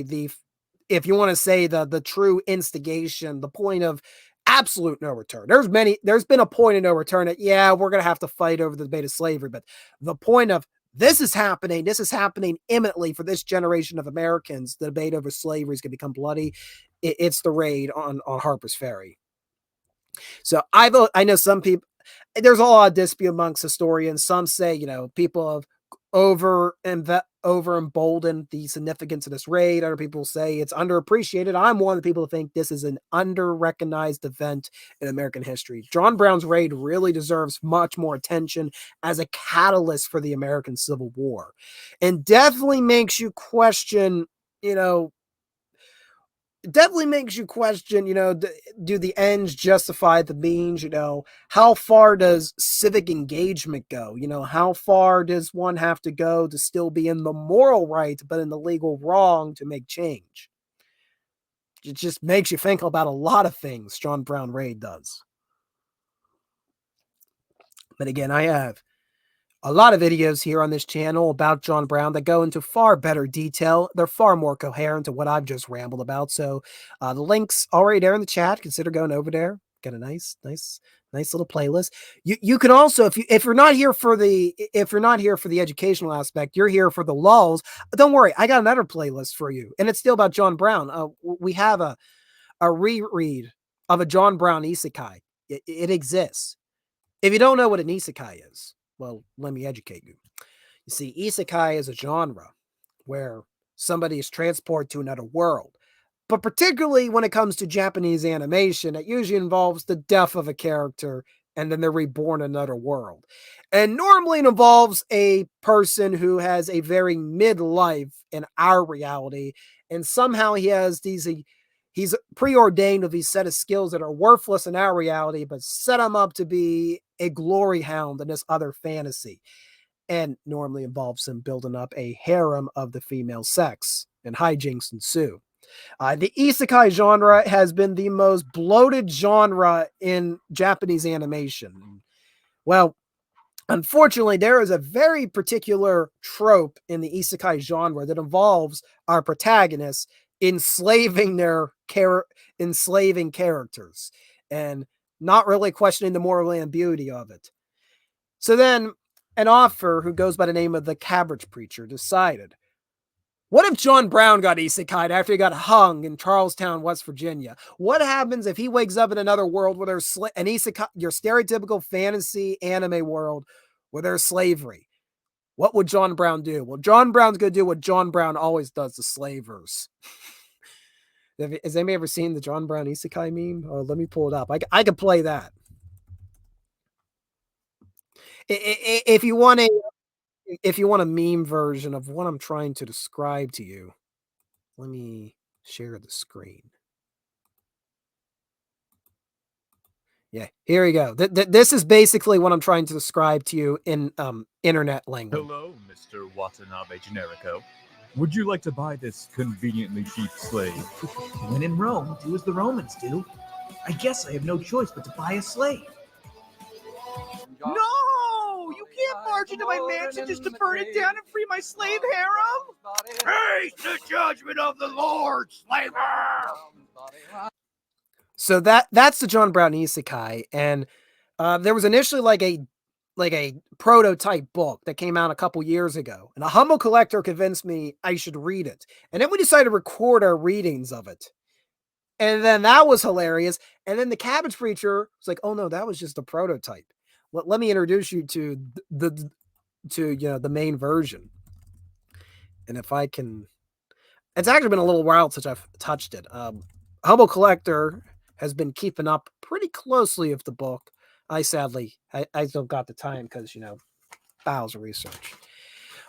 if you want to say the true instigation, the point of absolute no return. There's been a point of no return that, yeah, we're going to have to fight over the debate of slavery, but the point of this is happening imminently for this generation of Americans. The debate over slavery is going to become bloody. It's the raid on Harper's Ferry. So I know some people, there's a lot of dispute amongst historians. Some say, people have over emboldened the significance of this raid. Other people say it's underappreciated. I'm one of the people who think this is an under-recognized event in American history. John Brown's raid really deserves much more attention as a catalyst for the American Civil War, and definitely makes you question, do the ends justify the means? How far does civic engagement go? How far does one have to go to still be in the moral right, but in the legal wrong to make change? It just makes you think about a lot of things John Brown raid does. But again, I have a lot of videos here on this channel about John Brown that go into far better detail. They're far more coherent to what I've just rambled about. So the link's already there in the chat. Consider going over there. Get a nice little playlist. You can also, if you're not here for the educational aspect, you're here for the lulls. Don't worry, I got another playlist for you, and it's still about John Brown. We have a reread of a John Brown isekai. It exists. If you don't know what an isekai is, well, let me educate you. You see, isekai is a genre where somebody is transported to another world. But particularly when it comes to Japanese animation, it usually involves the death of a character and then they're reborn in another world. And normally it involves a person who has a very midlife in our reality. And somehow he's preordained with these set of skills that are worthless in our reality, but set him up to be a glory hound in this other fantasy, and normally involves him building up a harem of the female sex, and hijinks ensue. The isekai genre has been the most bloated genre in Japanese animation. Well, unfortunately, there is a very particular trope in the isekai genre that involves our protagonists enslaving characters and not really questioning the moral and beauty of it. So then an author who goes by the name of the Cabbage Preacher decided, what if John Brown got isekai'd after he got hung in Charlestown, West Virginia? What happens if he wakes up in another world where there's an isekai, your stereotypical fantasy anime world where there's slavery? What would John Brown do? Well, John Brown's going to do what John Brown always does to slavers. Has anybody ever seen the John Brown isekai meme? Oh, let me pull it up. I can play that. If you want a meme version of what I'm trying to describe to you, let me share the screen. Yeah, here we go. This is basically what I'm trying to describe to you in internet language. Hello, Mr. Watanabe Generico. Would you like to buy this conveniently cheap slave? When in Rome, do as the Romans do. I guess I have no choice but to buy a slave. No! You can't barge into my mansion just to burn it down and free my slave harem! Face the judgment of the Lord, slaver! So that's the John Brown isekai, and there was initially like a prototype book that came out a couple years ago, and a humble collector convinced me I should read it, and then we decided to record our readings of it, and then that was hilarious. And then the Cabbage Preacher was like, "Oh no, that was just a prototype. Let me introduce you to the main version." And if I can, it's actually been a little while since I've touched it. Humble Collector has been keeping up pretty closely with the book. I sadly, I still got the time because, bowels of research.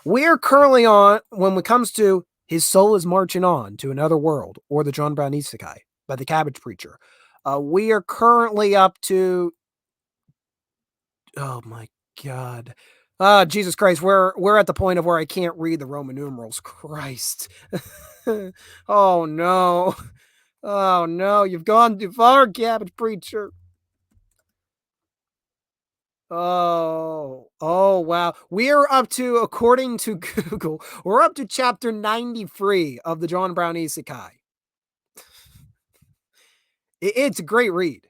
We're currently on, when it comes to His Soul is Marching On to Another World, or the John Brown Isekai by the Cabbage Preacher. We are currently up to, oh my God. Jesus Christ, we're at the point of where I can't read the Roman numerals. Christ. Oh no. Oh no, you've gone too far, Cabbage Preacher. Oh wow. We're up to, according to Google, we're up to chapter 93 of the John Brown Isekai. It's a great read.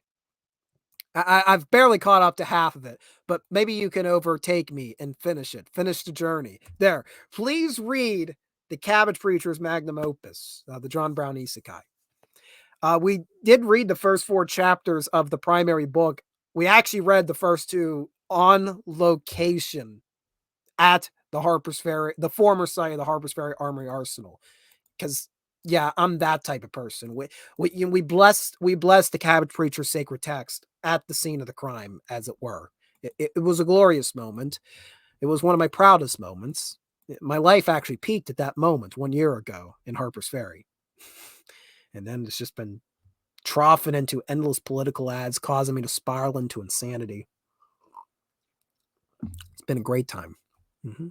I've barely caught up to half of it, but maybe you can overtake me and finish it. Finish the journey. There. Please read the Cabbage Preacher's magnum opus, the John Brown Isekai. We did read the first 4 chapters of the primary book. We actually read the first 2 on location at the Harper's Ferry, the former site of the Harper's Ferry Armory Arsenal. Because, yeah, I'm that type of person. We blessed the Cabbage Preacher's sacred text at the scene of the crime, as it were. It was a glorious moment. It was one of my proudest moments. My life actually peaked at that moment 1 year ago in Harper's Ferry. And then it's just been troughing into endless political ads, causing me to spiral into insanity. It's been a great time. Mm-hmm.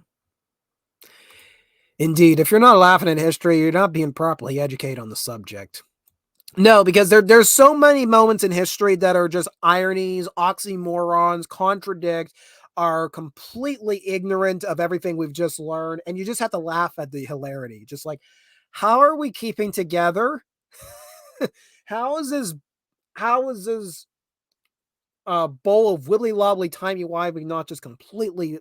Indeed, if you're not laughing at history, you're not being properly educated on the subject. No, because there's so many moments in history that are just ironies, oxymorons, contradict, are completely ignorant of everything we've just learned, and you just have to laugh at the hilarity. Just like, how are we keeping together? How is this bowl of wibbly wobbly timey wimey not just completely,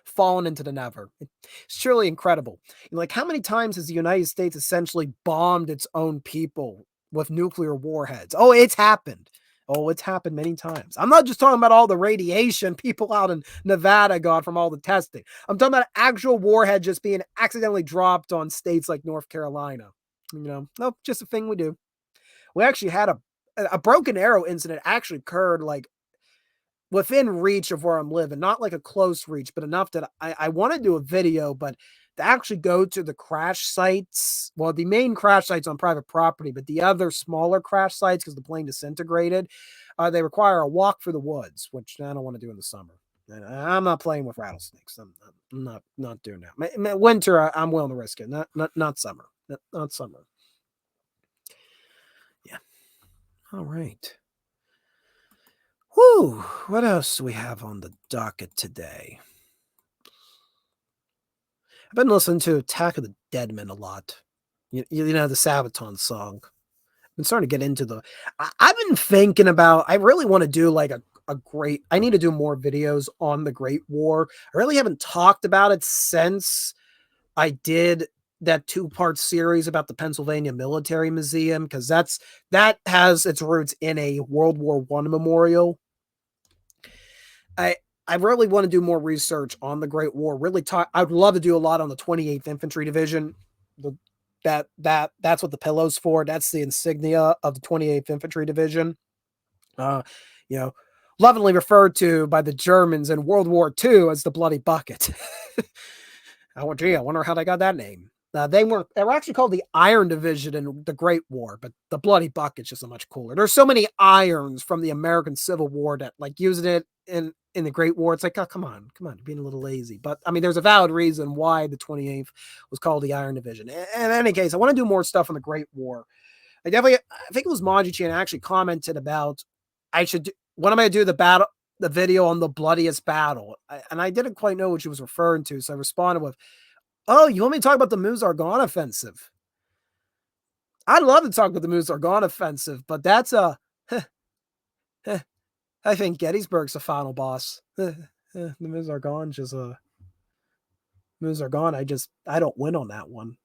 fallen into the never? It's truly incredible. Like, how many times has the United States essentially bombed its own people with nuclear warheads? Oh, it's happened. Oh, it's happened many times. I'm not just talking about all the radiation people out in Nevada got from all the testing. I'm talking about actual warhead just being accidentally dropped on states like North Carolina. No, just a thing we do. We actually had a broken arrow incident actually occurred like within reach of where I'm living, not like a close reach, but enough that I want to do a video, but to actually go to the crash sites, well, the main crash sites on private property, but the other smaller crash sites, because the plane disintegrated, they require a walk through the woods, which I don't want to do in the summer. And I'm not playing with rattlesnakes. I'm not doing that. Winter, I'm willing to risk it. Not summer. Not summer. Yeah. All right. Whew. What else do we have on the docket today? I've been listening to Attack of the Deadmen a lot. The Sabaton song. I've been starting to get into I've been thinking about, I really want to do like I need to do more videos on the Great War. I really haven't talked about it since I did that 2-part series about the Pennsylvania Military Museum, because that has its roots in a World War I memorial. I really want to do more research on the Great War. I'd love to do a lot on the 28th Infantry Division. That's what the pillow's for. That's the insignia of the 28th Infantry Division. Lovingly referred to by the Germans in World War II as the Bloody Bucket. Oh, gee, I wonder how they got that name. They were actually called the Iron Division in the Great War, but the Bloody Bucket's just so much cooler. There's so many irons from the American Civil War that, like, using it in the Great War, it's like, oh, come on, you're being a little lazy. But I mean, there's a valid reason why the 28th was called the Iron Division. In any case, I want to do more stuff on the Great War. I think it was Maji-chan actually commented about when am I do the video on the bloodiest battle? And I didn't quite know what she was referring to, so I responded with, oh, you want me to talk about the Muzargon offensive? I'd love to talk about the Muzargon offensive, but that's I think Gettysburg's the final boss. The Muzargon's just Muzargon. I don't win on that one.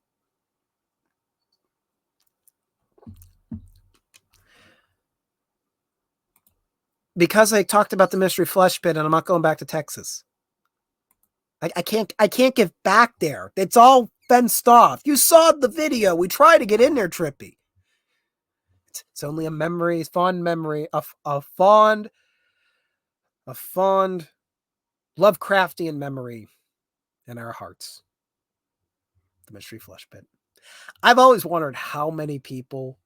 Because I talked about the Mystery Flesh Pit and I'm not going back to Texas. I can't get back there. It's all fenced off. You saw the video. We tried to get in there, Trippy. It's only a memory, fond memory, a fond Lovecraftian memory. in our hearts. The Mystery Flesh Pit. I've always wondered how many people.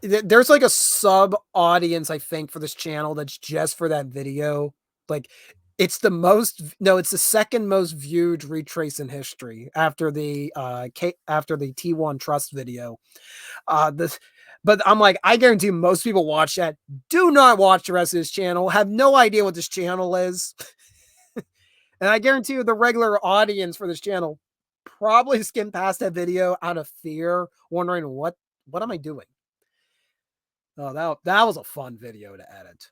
There's like a sub audience, I think, for this channel that's just for that video. Like, it's the second most viewed retrace in history after the T1 Trust video. But I'm like, I guarantee most people watch that, do not watch the rest of this channel, have no idea what this channel is. And I guarantee you the regular audience for this channel probably skimmed past that video out of fear, wondering what am I doing? Oh, that was a fun video to edit.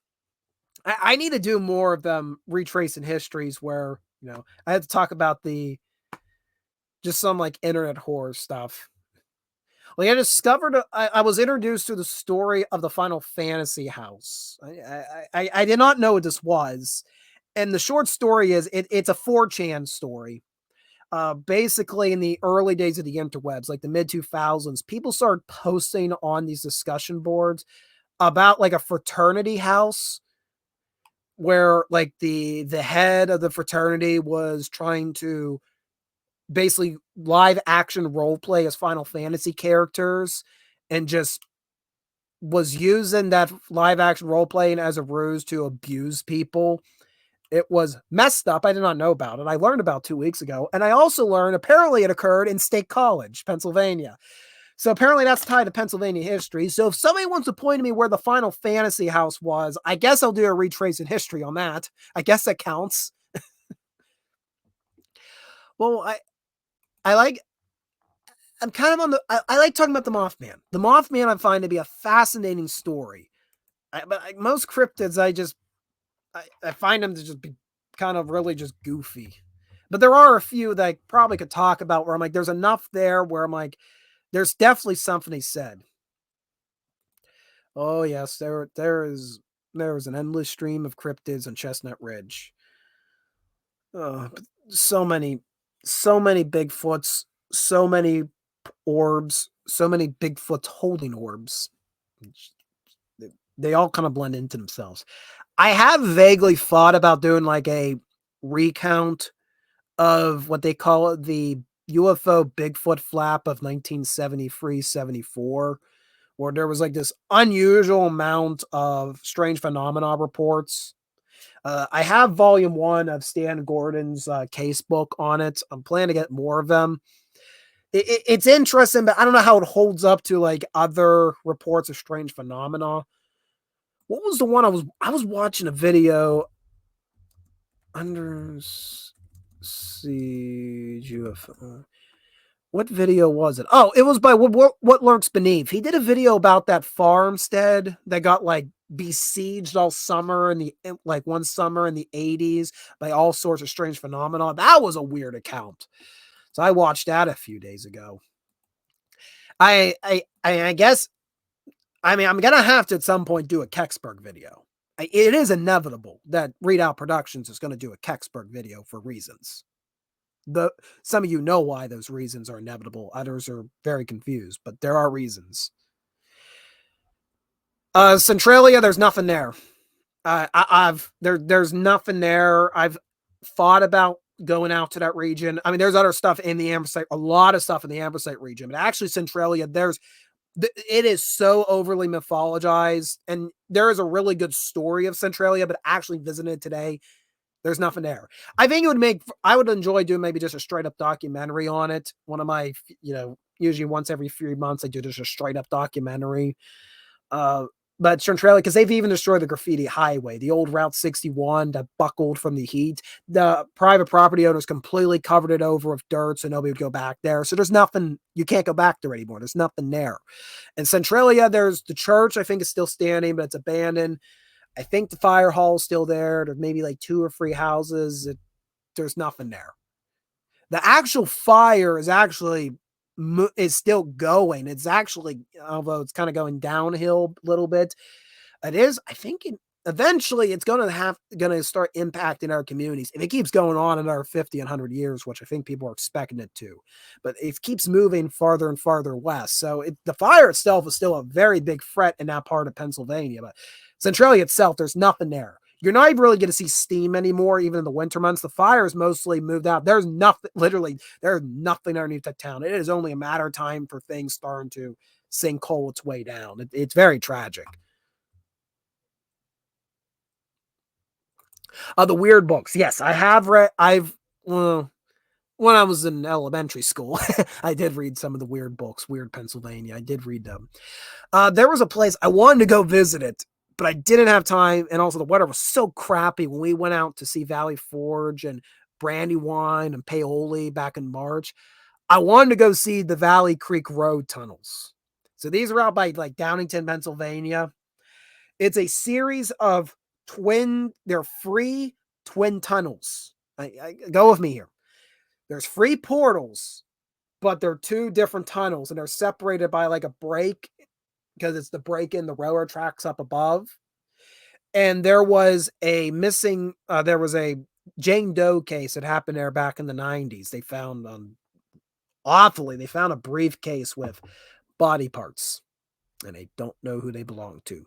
I need to do more of them retracing histories where, I had to talk about just some like internet horror stuff. Like, I discovered, I was introduced to the story of the Final Fantasy house. I did not know what this was. And the short story is, it's a 4chan story. Basically, in the early days of the interwebs, like the mid-2000s, people started posting on these discussion boards about like a fraternity house where like the head of the fraternity was trying to basically live action role play as Final Fantasy characters and just was using that live action role playing as a ruse to abuse people. It was messed up. I did not know about it. I learned about 2 weeks ago. And I also learned apparently it occurred in State College, Pennsylvania. So apparently that's tied to Pennsylvania history. So if somebody wants to point to me where the Final Fantasy house was, I guess I'll do a retrace in history on that. I guess that counts. Well, I like talking about the Mothman. The Mothman I find to be a fascinating story. But most cryptids, I find them to just be kind of really just goofy. But there are a few that I probably could talk about where I'm like, there's enough there where I'm like, there's definitely something he said. Oh yes, there is an endless stream of cryptids on Chestnut Ridge. So many Bigfoots, so many orbs, so many Bigfoots holding orbs. They all kind of blend into themselves. I have vaguely thought about doing like a recount of what they call it, the UFO Bigfoot flap of 1973-74, where there was like this unusual amount of strange phenomena reports. I have volume 1 of Stan Gordon's case book on it. I'm planning to get more of them. It's interesting, but I don't know how it holds up to like other reports of strange phenomena. What was the one I was watching a video under siege UFO. What video was it? Oh, it was by what Lurks Beneath. He did a video about that farmstead that got like besieged all summer one summer in the 80s by all sorts of strange phenomena. That was a weird account. So I watched that a few days ago. I guess, I mean, I'm going to have to at some point do a Kecksburg video. It is inevitable that Readout Productions is going to do a Kecksburg video for reasons. Some of you know why those reasons are inevitable. Others are very confused, but there are reasons. Centralia, there's nothing there. There's nothing there. I've thought about going out to that region. I mean, there's other stuff in the Ambrosite, a lot of stuff in the Ambrosite region, but actually Centralia, it is so overly mythologized, and there is a really good story of Centralia, but actually visiting it today, there's nothing there. I think I would enjoy doing maybe just a straight up documentary on it. One of my, usually once every 3 months, I do just a straight up documentary. But Centralia, because they've even destroyed the graffiti highway, the old Route 61 that buckled from the heat. The private property owners completely covered it over with dirt so nobody would go back there. So there's nothing, you can't go back there anymore. There's nothing there. In Centralia, there's the church, I think is still standing, but it's abandoned. I think the fire hall is still there. There's maybe like 2 or 3 houses. There's nothing there. The actual fire is still going. It's actually, although it's kind of going downhill a little bit, it is, I think eventually it's going to start impacting our communities. If it keeps going on another 50 and 100 years, which I think people are expecting it to, but it keeps moving farther and farther west. So the fire itself is still a very big threat in that part of Pennsylvania, but Centralia itself, there's nothing there. You're not even really going to see steam anymore, even in the winter months. The fire is mostly moved out. There's nothing, literally, there's nothing underneath the town. It is only a matter of time for things starting to sink coal its way down. It's very tragic. The weird books. Yes, I have read, when I was in elementary school, I did read some of the weird books, Weird Pennsylvania. I did read them. There was a place I wanted to go visit it, but I didn't have time. And also the weather was so crappy when we went out to see Valley Forge and Brandywine and Paoli back in March. I wanted to go see the Valley Creek Road tunnels. So these are out by like Downingtown, Pennsylvania. It's a series of they're free twin tunnels. Go with me here. There's free portals, but they're two different tunnels and they're separated by like a break because it's the break in the railroad tracks up above. And there was a Jane Doe case that happened there back in the 90s. They found they found a briefcase with body parts and they don't know who they belong to.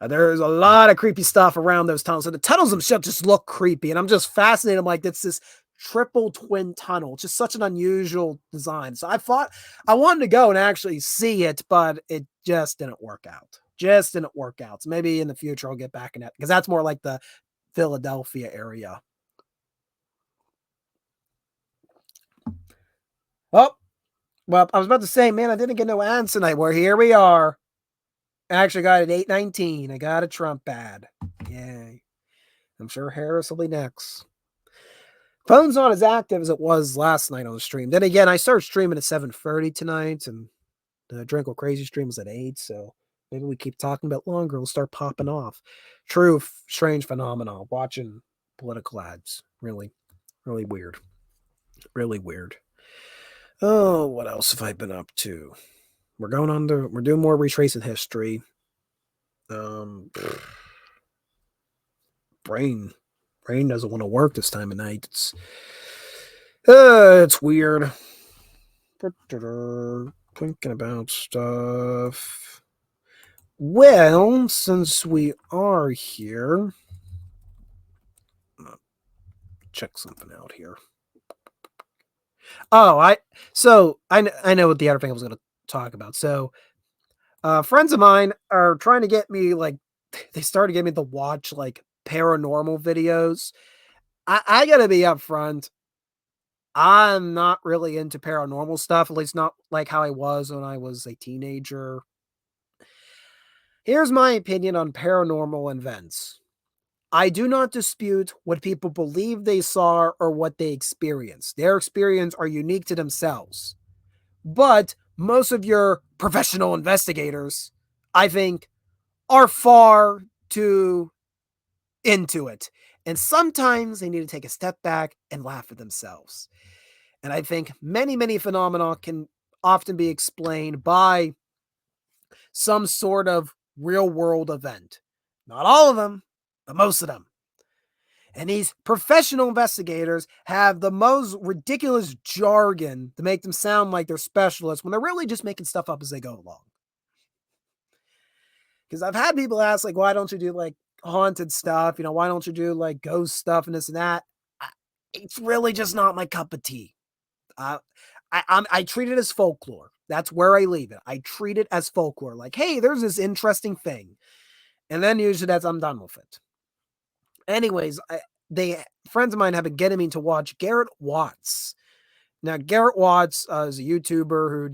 There's a lot of creepy stuff around those tunnels. So the tunnels themselves just look creepy. And I'm just fascinated. I'm like, it's this triple twin tunnel. Just such an unusual design. So I thought I wanted to go and actually see it, but it just didn't work out. So maybe in the future I'll get back in it because that's more like the Philadelphia area. Oh, well, I was about to say, man, I didn't get no ads tonight. Well, here we are. I actually got it 8:19. I got a Trump ad. Yay. I'm sure Harris will be next. Phone's not as active as it was last night on the stream. Then again, I started streaming at 7:30 tonight, and the Drinkle Crazy stream was at 8, so maybe we keep talking about longer. It'll start popping off. True, strange phenomenon. Watching political ads. Really, really weird. Really weird. Oh, what else have I been up to? We're doing more retracing history. Brain doesn't want to work this time of night. It's weird. Thinking about stuff. Well, since we are here, check something out here. Oh, I know what the other thing I was going to talk about. So, friends of mine are trying to get me they started getting me to watch paranormal videos. I gotta be upfront. I'm not really into paranormal stuff, at least not like how I was when I was a teenager. Here's my opinion on paranormal events. I do not dispute what people believe they saw or what they experienced. Their experience are unique to themselves. But most of your professional investigators, I think, are far too into it. And sometimes they need to take a step back and laugh at themselves. And I think many, many phenomena can often be explained by some sort of real world event. Not all of them, but most of them. And these professional investigators have the most ridiculous jargon to make them sound like they're specialists when they're really just making stuff up as they go along. Because I've had people ask, why don't you do haunted stuff? Why don't you do ghost stuff and this and that? It's really just not my cup of tea. I treat it as folklore. That's where I leave it. I treat it as folklore. Hey, there's this interesting thing. And then usually I'm done with it. Anyways, friends of mine have been getting me to watch Garrett Watts. Now, Garrett Watts is a YouTuber who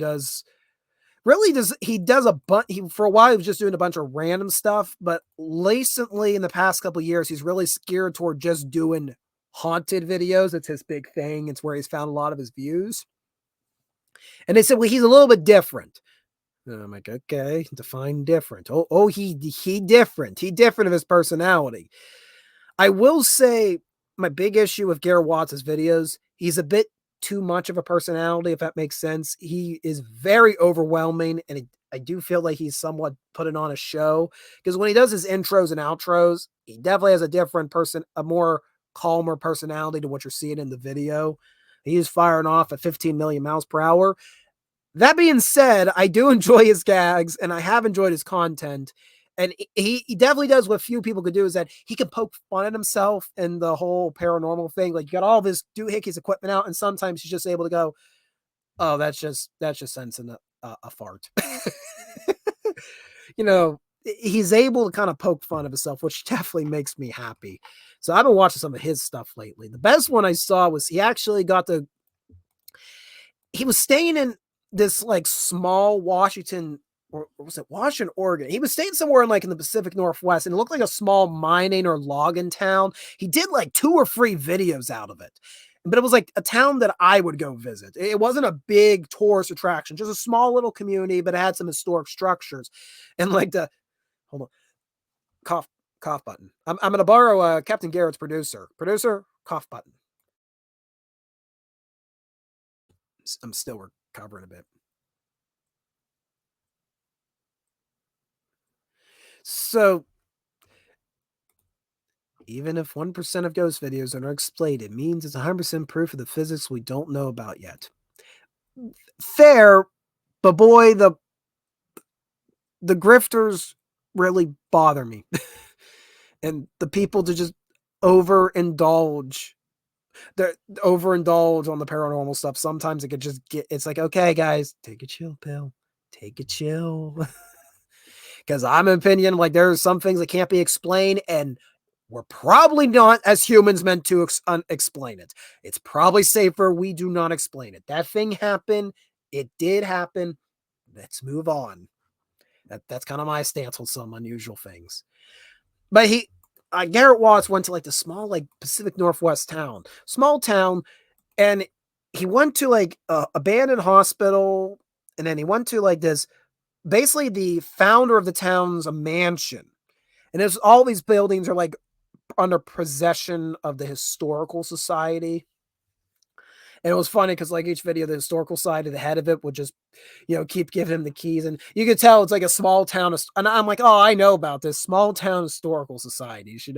for a while he was just doing a bunch of random stuff, but recently in the past couple of years, he's really geared toward just doing haunted videos. It's his big thing. It's where he's found a lot of his views. And they said, well, he's a little bit different. And I'm like, okay, define different. He different. He different of his personality. I will say my big issue with Garrett Watts' videos, he's a bit too much of a personality, if that makes sense. He is very overwhelming, and I do feel like he's somewhat putting on a show, because when he does his intros and outros, he definitely has a more calmer personality to what you're seeing in the video. He's firing off at 15 million miles per hour. That being said, I do enjoy his gags, and I have enjoyed his content. And he definitely does what few people could do, is that he can poke fun at himself and the whole paranormal thing. Like, you got all this doohickeys equipment out, and sometimes he's just able to go, oh, that's just sensing a fart. You know, he's able to kind of poke fun of himself, which definitely makes me happy. So I've been watching some of his stuff lately. The best one I saw was he actually he was staying in this like small Washington, or was it Washington, Oregon? He was staying somewhere in the Pacific Northwest, and it looked like a small mining or logging town. He did like 2 or 3 videos out of it. But it was like a town that I would go visit. It wasn't a big tourist attraction, just a small little community, but it had some historic structures. And hold on, cough button. I'm going to borrow Captain Garrett's producer. Producer, cough button. I'm still recovering a bit. So, even if 1% of ghost videos are explained, it means it's 100% proof of the physics we don't know about yet. Fair, but boy, the grifters really bother me. And the people to just overindulge on the paranormal stuff. Sometimes it could just it's like, okay, guys, take a chill pill. Take a chill. Because I'm in opinion, like, there are some things that can't be explained, and we're probably not, as humans, meant to explain it. It's probably safer we do not explain it. That thing happened. It did happen. Let's move on. That's kind of my stance on some unusual things. But Garrett Watts went to like the small, like, Pacific Northwest town, small town, and he went to like a abandoned hospital, and then he went to like this, basically the founder of the town's a mansion, and there's all these buildings are like under possession of the historical society. And it was funny because, like, each video, the historical side of the head of it would just, keep giving him the keys. And you could tell it's like a small town. And I'm like, oh, I know about this. Small town historical societies,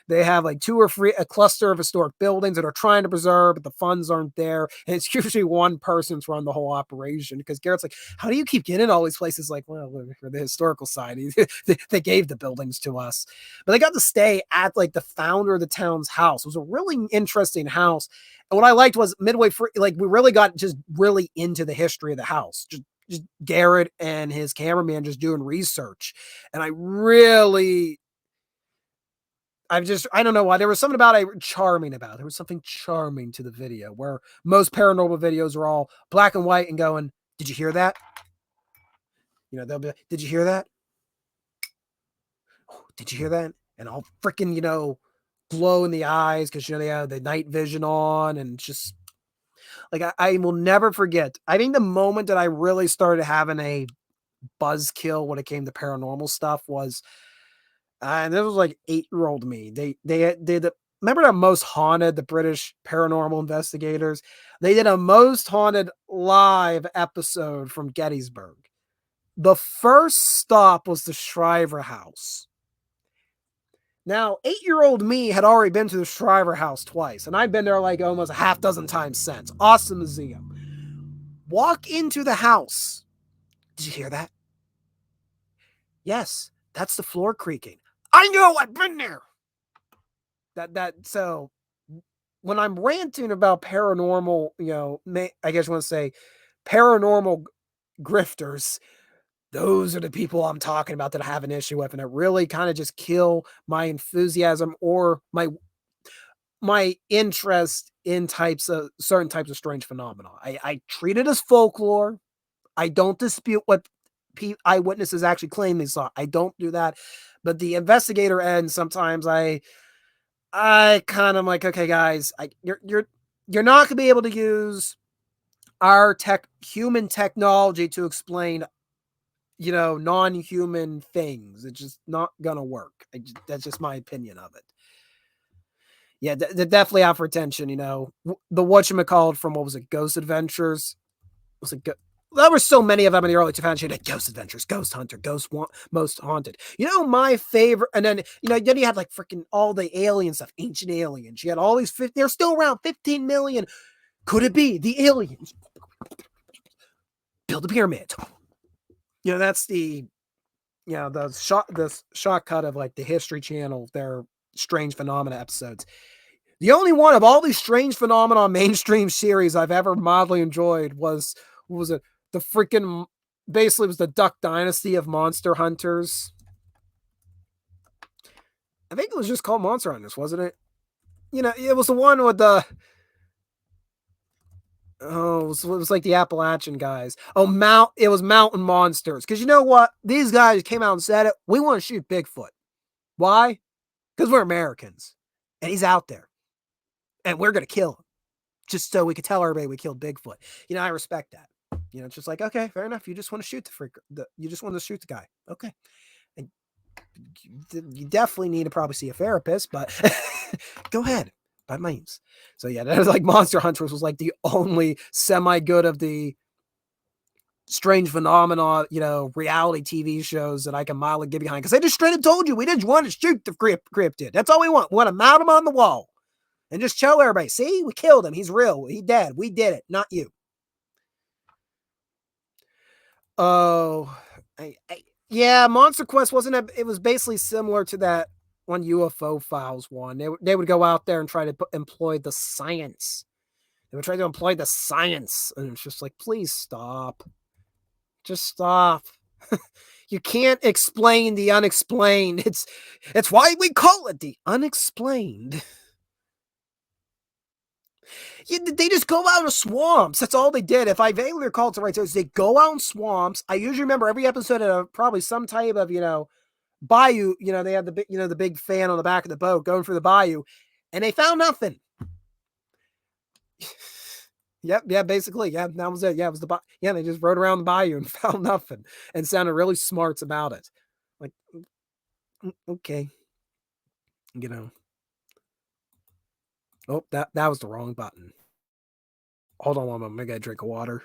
they have like 2 or 3, a cluster of historic buildings that are trying to preserve, but the funds aren't there. And it's usually one person to run the whole operation, because Garrett's like, how do you keep getting all these places? Like, well, we're the historical society. They gave the buildings to us. But they got to stay at like the founder of the town's house. It was a really interesting house. And what I liked was midway through, like, we really got just really into the history of the house. Just Garrett and his cameraman just doing research. And I don't know why. There was something charming about it. There was something charming to the video, where most paranormal videos are all black and white and going, did you hear that? They'll be like, did you hear that? Oh, did you hear that? And all freaking, glow in the eyes because they have the night vision on, and just like, I will never forget. I think the moment that I really started having a buzzkill when it came to paranormal stuff was, and this was like 8-year-old me. They did remember that Most Haunted, the British paranormal investigators? They did a Most Haunted live episode from Gettysburg. The first stop was the Shriver House. Now, 8-year-old me had already been to the Shriver House twice, and I'd been there like almost a half dozen times since. Awesome museum. Walk into the house. Did you hear that? Yes, that's the floor creaking. I know, I've been there. So when I'm ranting about paranormal, I guess you want to say paranormal grifters, those are the people I'm talking about that I have an issue with, and it really kind of just kill my enthusiasm or my interest in certain types of strange phenomena. I treat it as folklore. I don't dispute what eyewitnesses actually claim they saw. I don't do that. But the investigator end, sometimes I kind of like, okay, guys, you're not gonna be able to use our human technology to explain non-human things. It's just not gonna work. That's just my opinion of it. Yeah, they're definitely out for attention. The whatchamacallit from, what was it, Ghost Adventures? There were so many of them in the early 2000s. You had Ghost Adventures, Ghost Hunter, Most Haunted. My favorite, and then then you had like freaking all the alien stuff, Ancient Aliens. You had all these. They're still around. 15 million. Could it be the aliens? Build a pyramid. That's the this shot cut of like the History Channel, their Strange Phenomena episodes. The only one of all these Strange Phenomena mainstream series I've ever mildly enjoyed was it? The freaking basically was the Duck Dynasty of Monster Hunters. I think it was just called Monster Hunters, wasn't it? It was the one with the it was like the Appalachian guys. It was Mountain Monsters. Because you know what? These guys came out and said it. We want to shoot Bigfoot. Why? Because we're Americans. And he's out there. And we're going to kill him. Just so we could tell everybody we killed Bigfoot. I respect that. It's just like, okay, fair enough. You just want to shoot you just want to shoot the guy. Okay. And you definitely need to probably see a therapist, but go ahead. By means. So yeah, that was like Monster Hunters was like the only semi-good of the Strange Phenomena, reality TV shows that I can mildly get behind. Because I just straight up told you we didn't want to shoot the cryptid. That's all we want. We want to mount him on the wall. And just show everybody, see, we killed him. He's real. He dead. We did it, not you. Oh, yeah, Monster Quest it was basically similar to that one UFO Files one. They would go out there and try to employ the science. They would try to employ the science. And it's just like, please stop. Just stop. You can't explain the unexplained. It's why we call it the unexplained. They just go out of swamps. That's all they did. If I vaguely recall it right, they go out in swamps. I usually remember every episode of probably some type of, bayou. They had the big fan on the back of the boat going through the bayou, and they found nothing. Yep, yeah, basically, yeah, that was it. Yeah, it was they just rode around the bayou and found nothing, and sounded really smart about it. Like, okay, Oh, that was the wrong button. Hold on one moment. I gotta drink of water.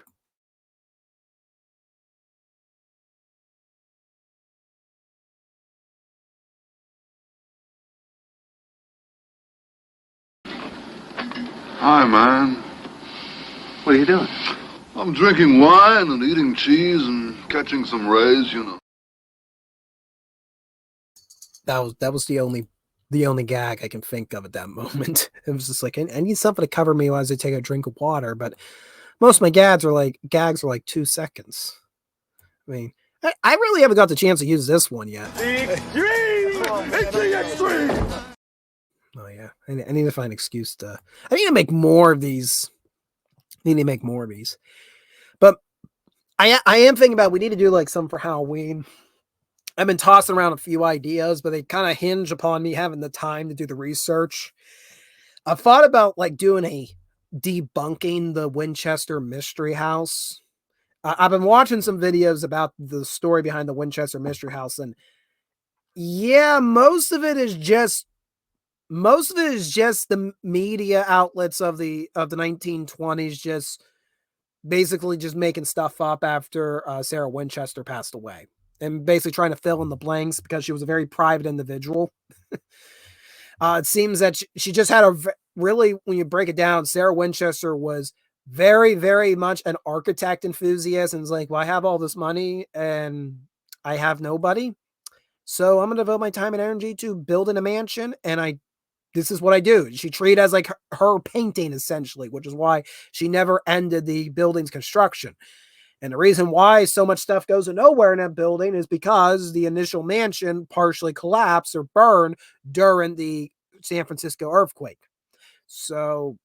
Hi, man. What are you doing? I'm drinking wine and eating cheese and catching some rays, That was the only gag I can think of at that moment. It was just like, I need something to cover me as I take a drink of water, but most of my gags are like 2 seconds. I mean, I really haven't got the chance to use this one yet. Extreme! Oh yeah, I need to find an excuse to. I need to make more of these. But I am thinking about we need to do like some for Halloween. I've been tossing around a few ideas, but they kind of hinge upon me having the time to do the research. I've thought about like doing a debunking the Winchester Mystery House. I've been watching some videos about the story behind the Winchester Mystery House, and yeah, most of it is just the media outlets of the 1920s, just basically just making stuff up after Sarah Winchester passed away, and basically trying to fill in the blanks because she was a very private individual. It seems that she just had really, when you break it down, Sarah Winchester was very, very much an architect enthusiast, and it's like, well, I have all this money and I have nobody, so I'm going to devote my time and energy to building a mansion, and this is what I do. She treated it as like her painting, essentially, which is why she never ended the building's construction. And the reason why so much stuff goes nowhere in that building is because the initial mansion partially collapsed or burned during the San Francisco earthquake. So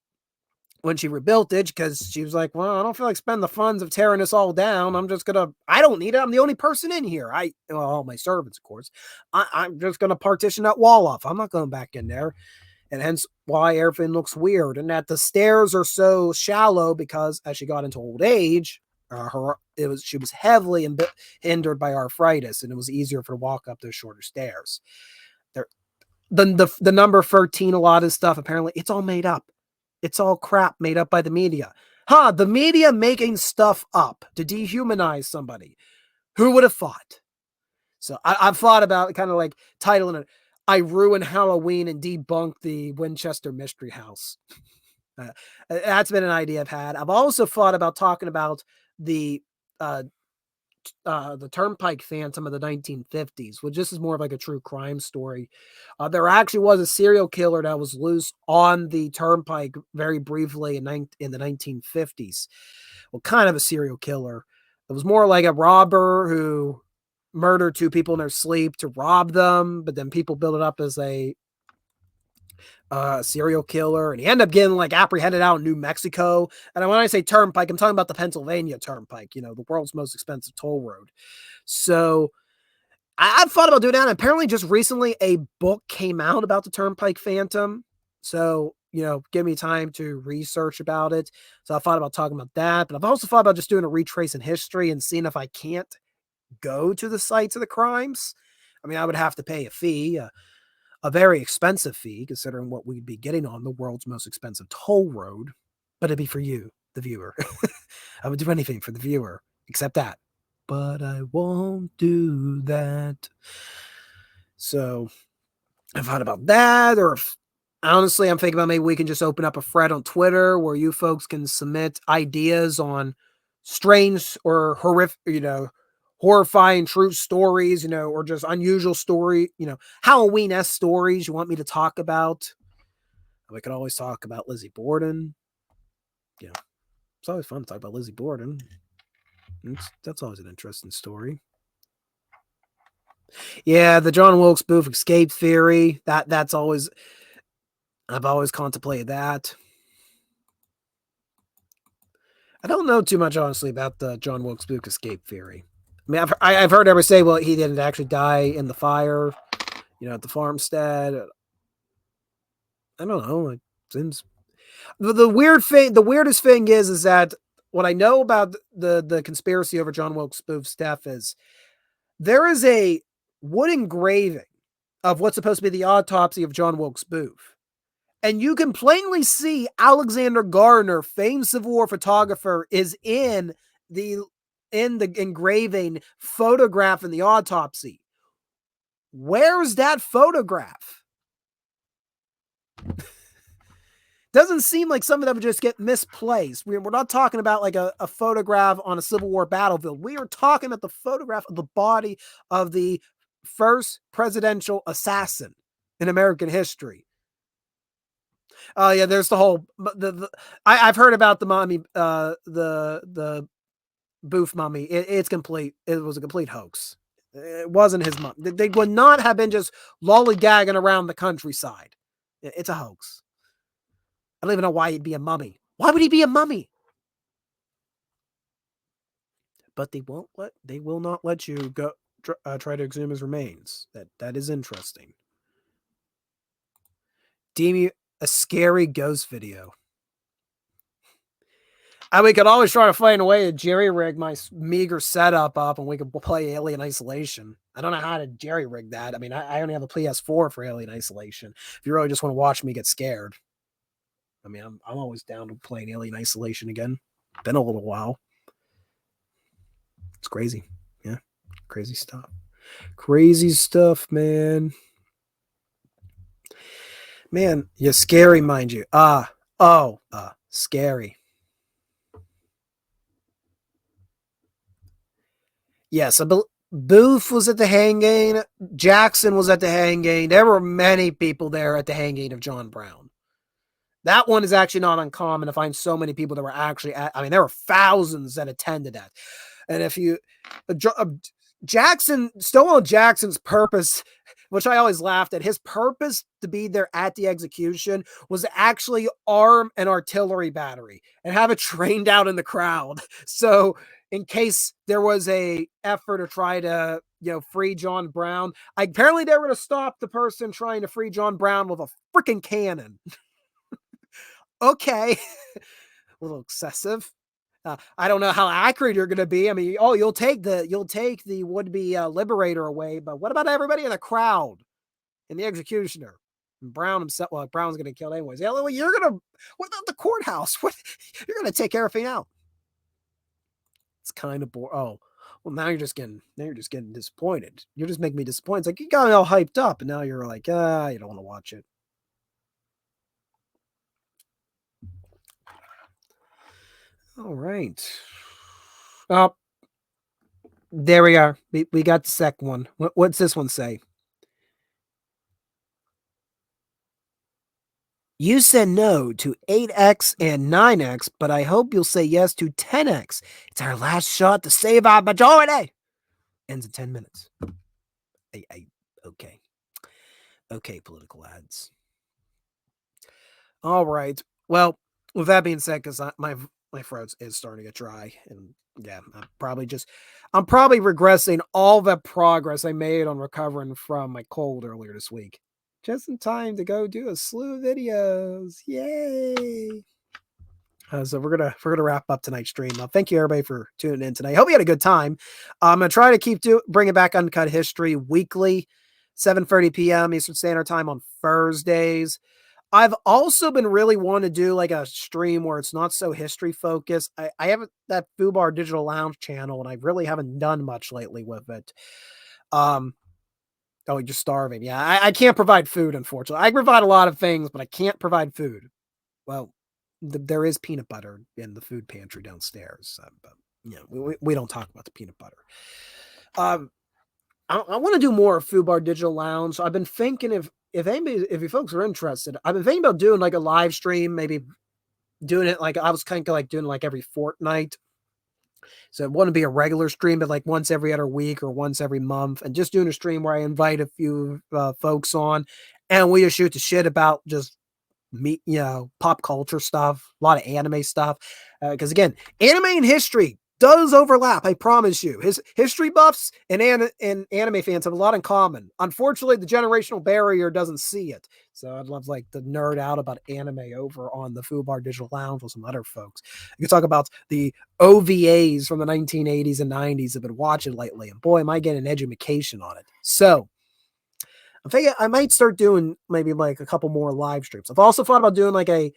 when she rebuilt it, because she was like, well, I don't feel like spending the funds of tearing this all down. I don't need it. I'm the only person in here. All my servants, of course. I'm just going to partition that wall off. I'm not going back in there. And hence why everything looks weird. And that the stairs are so shallow because as she got into old age, she was heavily hindered by arthritis, and it was easier for her to walk up those shorter stairs. The number 13, a lot of stuff, apparently, it's all made up. It's all crap made up by the media. The media making stuff up to dehumanize somebody. Who would have thought? So I've thought about kind of like titling it, I Ruin Halloween and Debunk the Winchester Mystery House. That's been an idea I've had. I've also thought about talking about the the Turnpike Phantom of the 1950s, which this is more of like a true crime story. There actually was a serial killer that was loose on the Turnpike very briefly in the 1950s. Well, kind of a serial killer. It was more like a robber who murdered two people in their sleep to rob them, but then people built it up as a serial killer, and he ended up getting like apprehended out in New Mexico. And when I say Turnpike, I'm talking about the Pennsylvania Turnpike, you know, the world's most expensive toll road. So I've thought about doing that. And apparently just recently a book came out about the Turnpike Phantom. So, you know, give me time to research about it. So I thought about talking about that, but I've also thought about just doing a retrace in history and seeing if I can't go to the sites of the crimes. I mean, I would have to pay a fee, a very expensive fee, considering what we'd be getting on the world's most expensive toll road, but it'd be for you, the viewer. I would do anything for the viewer, except that. But I won't do that. So I've thought about that, or honestly, I'm thinking about maybe we can just open up a thread on Twitter where you folks can submit ideas on strange or horrific, you know, horrifying true stories, you know, or just unusual story, you know, Halloween-esque stories you want me to talk about. We could always talk about Lizzie Borden. You know, it's always fun to talk about Lizzie Borden. That's always an interesting story. Yeah, the John Wilkes Booth escape theory. That's always, I've always contemplated that. I don't know too much, honestly, about the John Wilkes Booth escape theory. I mean, I've heard everybody say, well, he didn't actually die in the fire, you know, at the farmstead. I don't know. It seems the weirdest thing is that what I know about the conspiracy over John Wilkes Booth's death is there is a wood engraving of what's supposed to be the autopsy of John Wilkes Booth. And you can plainly see Alexander Gardner, famed Civil War photographer, is in the engraving photograph in the autopsy. Where's that photograph? Doesn't seem like some of them just get misplaced. We're not talking about like a photograph on a Civil War battlefield. We are talking about the photograph of the body of the first presidential assassin in American history. Oh yeah, there's the whole I've heard about the mummy, the Booth mummy. It's complete. It was a complete hoax. It wasn't his mum. They would not have been just lollygagging around the countryside. It's a hoax. I don't even know why he'd be a mummy. Why would he be a mummy? But they will not let you go try to exhume his remains. That is interesting. Deem a scary ghost video. And we could always try to find a way to jerry-rig my meager setup up and we could play Alien Isolation. I don't know how to jerry-rig that. I mean, I only have a PS4 for Alien Isolation. If you really just want to watch me get scared. I mean, I'm always down to playing Alien Isolation again. Been a little while. It's crazy. Yeah. Crazy stuff. Crazy stuff, man. Man, you're scary, mind you. Scary. Yes, Booth was at the hanging. Jackson was at the hanging. There were many people there at the hanging of John Brown. That one is actually not uncommon to find so many people that were actually at. I mean, there were thousands that attended that. And if you, Stonewall Jackson's purpose, which I always laughed at, his purpose to be there at the execution was to actually arm an artillery battery and have it trained out in the crowd. So in case there was a effort to try to, free John Brown, apparently they were going to stop the person trying to free John Brown with a freaking cannon. Okay. A little excessive. I don't know how accurate you're going to be. I mean, you'll take the would-be liberator away, but what about everybody in the crowd and the executioner? And Brown himself, well, Brown's going to kill anyways. Yeah, well, what about the courthouse? You're going to take everything out. It's kind of boring. Oh, well, now you're just getting disappointed. You're just making me disappointed. It's like you got me all hyped up, and now you're like, you don't want to watch it. All right. There we are. We got the second one. What's this one say? You said no to 8x and 9x, but I hope you'll say yes to 10x. It's our last shot to save our majority. Ends in 10 minutes. Okay. Okay, political ads. All right. Well, with that being said, because my throat is starting to get dry, and yeah, I'm probably regressing all the progress I made on recovering from my cold earlier this week. Just in time to go do a slew of videos. Yay! So we're gonna wrap up tonight's stream. Thank you everybody for tuning in tonight. Hope you had a good time. I'm gonna try to keep bringing back Uncut History weekly, 7:30 p.m. Eastern Standard Time on Thursdays. I've also been really wanting to do like a stream where it's not so history focused. I have that Fubar Digital Lounge channel, and I really haven't done much lately with it. Oh, you're starving. Yeah, I can't provide food, unfortunately. I provide a lot of things, but I can't provide food. Well, there is peanut butter in the food pantry downstairs. But we don't talk about the peanut butter. I want to do more of Fubar Digital Lounge. So I've been thinking if you folks are interested, I've been thinking about doing like a live stream, maybe doing it like I was kind of like doing like every fortnight. So it wouldn't be a regular stream, but like once every other week or once every month, and just doing a stream where I invite a few folks on, and we just shoot the shit about just pop culture stuff, a lot of anime stuff. Because again, anime and history does overlap. I promise you. His history buffs and anime fans have a lot in common. Unfortunately, the generational barrier doesn't see it. So I'd love like to nerd out about anime over on the Fubar Digital Lounge with some other folks. You can talk about the OVAs from the 1980s and 90s I've been watching lately, and boy, am I getting an education on it. So I'm thinking I might start doing maybe like a couple more live streams. I've also thought about doing like a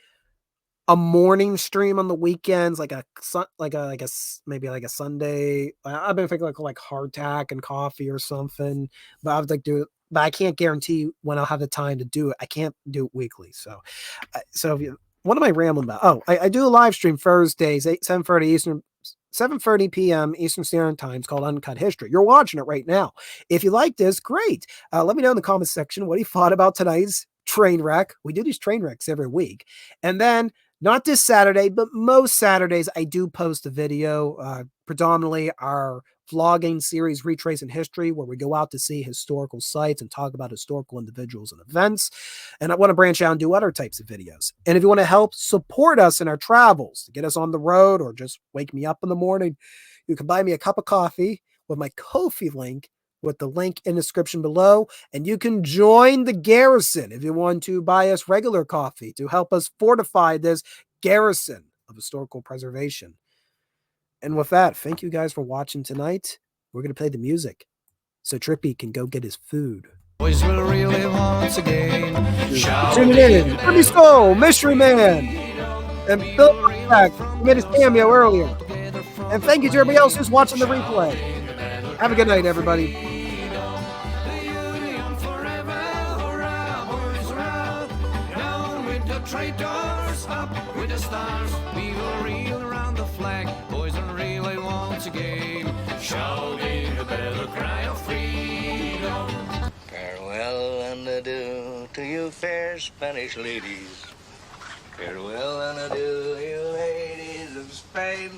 morning stream on the weekends, maybe like a Sunday. I've been thinking like hardtack and coffee or something, but I would like do it. But I can't guarantee when I'll have the time to do it. I can't do it weekly. So what am I rambling about? Oh, I do a live stream Thursdays, 7:30 p.m. Eastern Standard Time. It's called Uncut History. You're watching it right now. If you like this, great. Let me know in the comments section what you thought about tonight's train wreck. We do these train wrecks every week. And then, not this Saturday, but most Saturdays, I do post a video, predominantly our vlogging series, Retracing History, where we go out to see historical sites and talk about historical individuals and events. And I want to branch out and do other types of videos. And if you want to help support us in our travels, to get us on the road, or just wake me up in the morning, you can buy me a cup of coffee with my Ko-fi link, with the link in the description below. And you can join the Garrison if you want to buy us regular coffee to help us fortify this garrison of historical preservation. And with that, thank you guys for watching tonight. We're going to play the music so Trippy can go get his food. Boys will relive once again. Tuning in, Trippy Soul, Mystery Man, and Bill Black, who made his cameo earlier. And thank you to everybody else who's watching the replay. Have a good night, everybody. Traitors up with the stars, we will reel around the flag. Boys will relay once again, shouting a battle cry of freedom. Farewell and adieu to you fair Spanish ladies. Farewell and adieu, you ladies of Spain.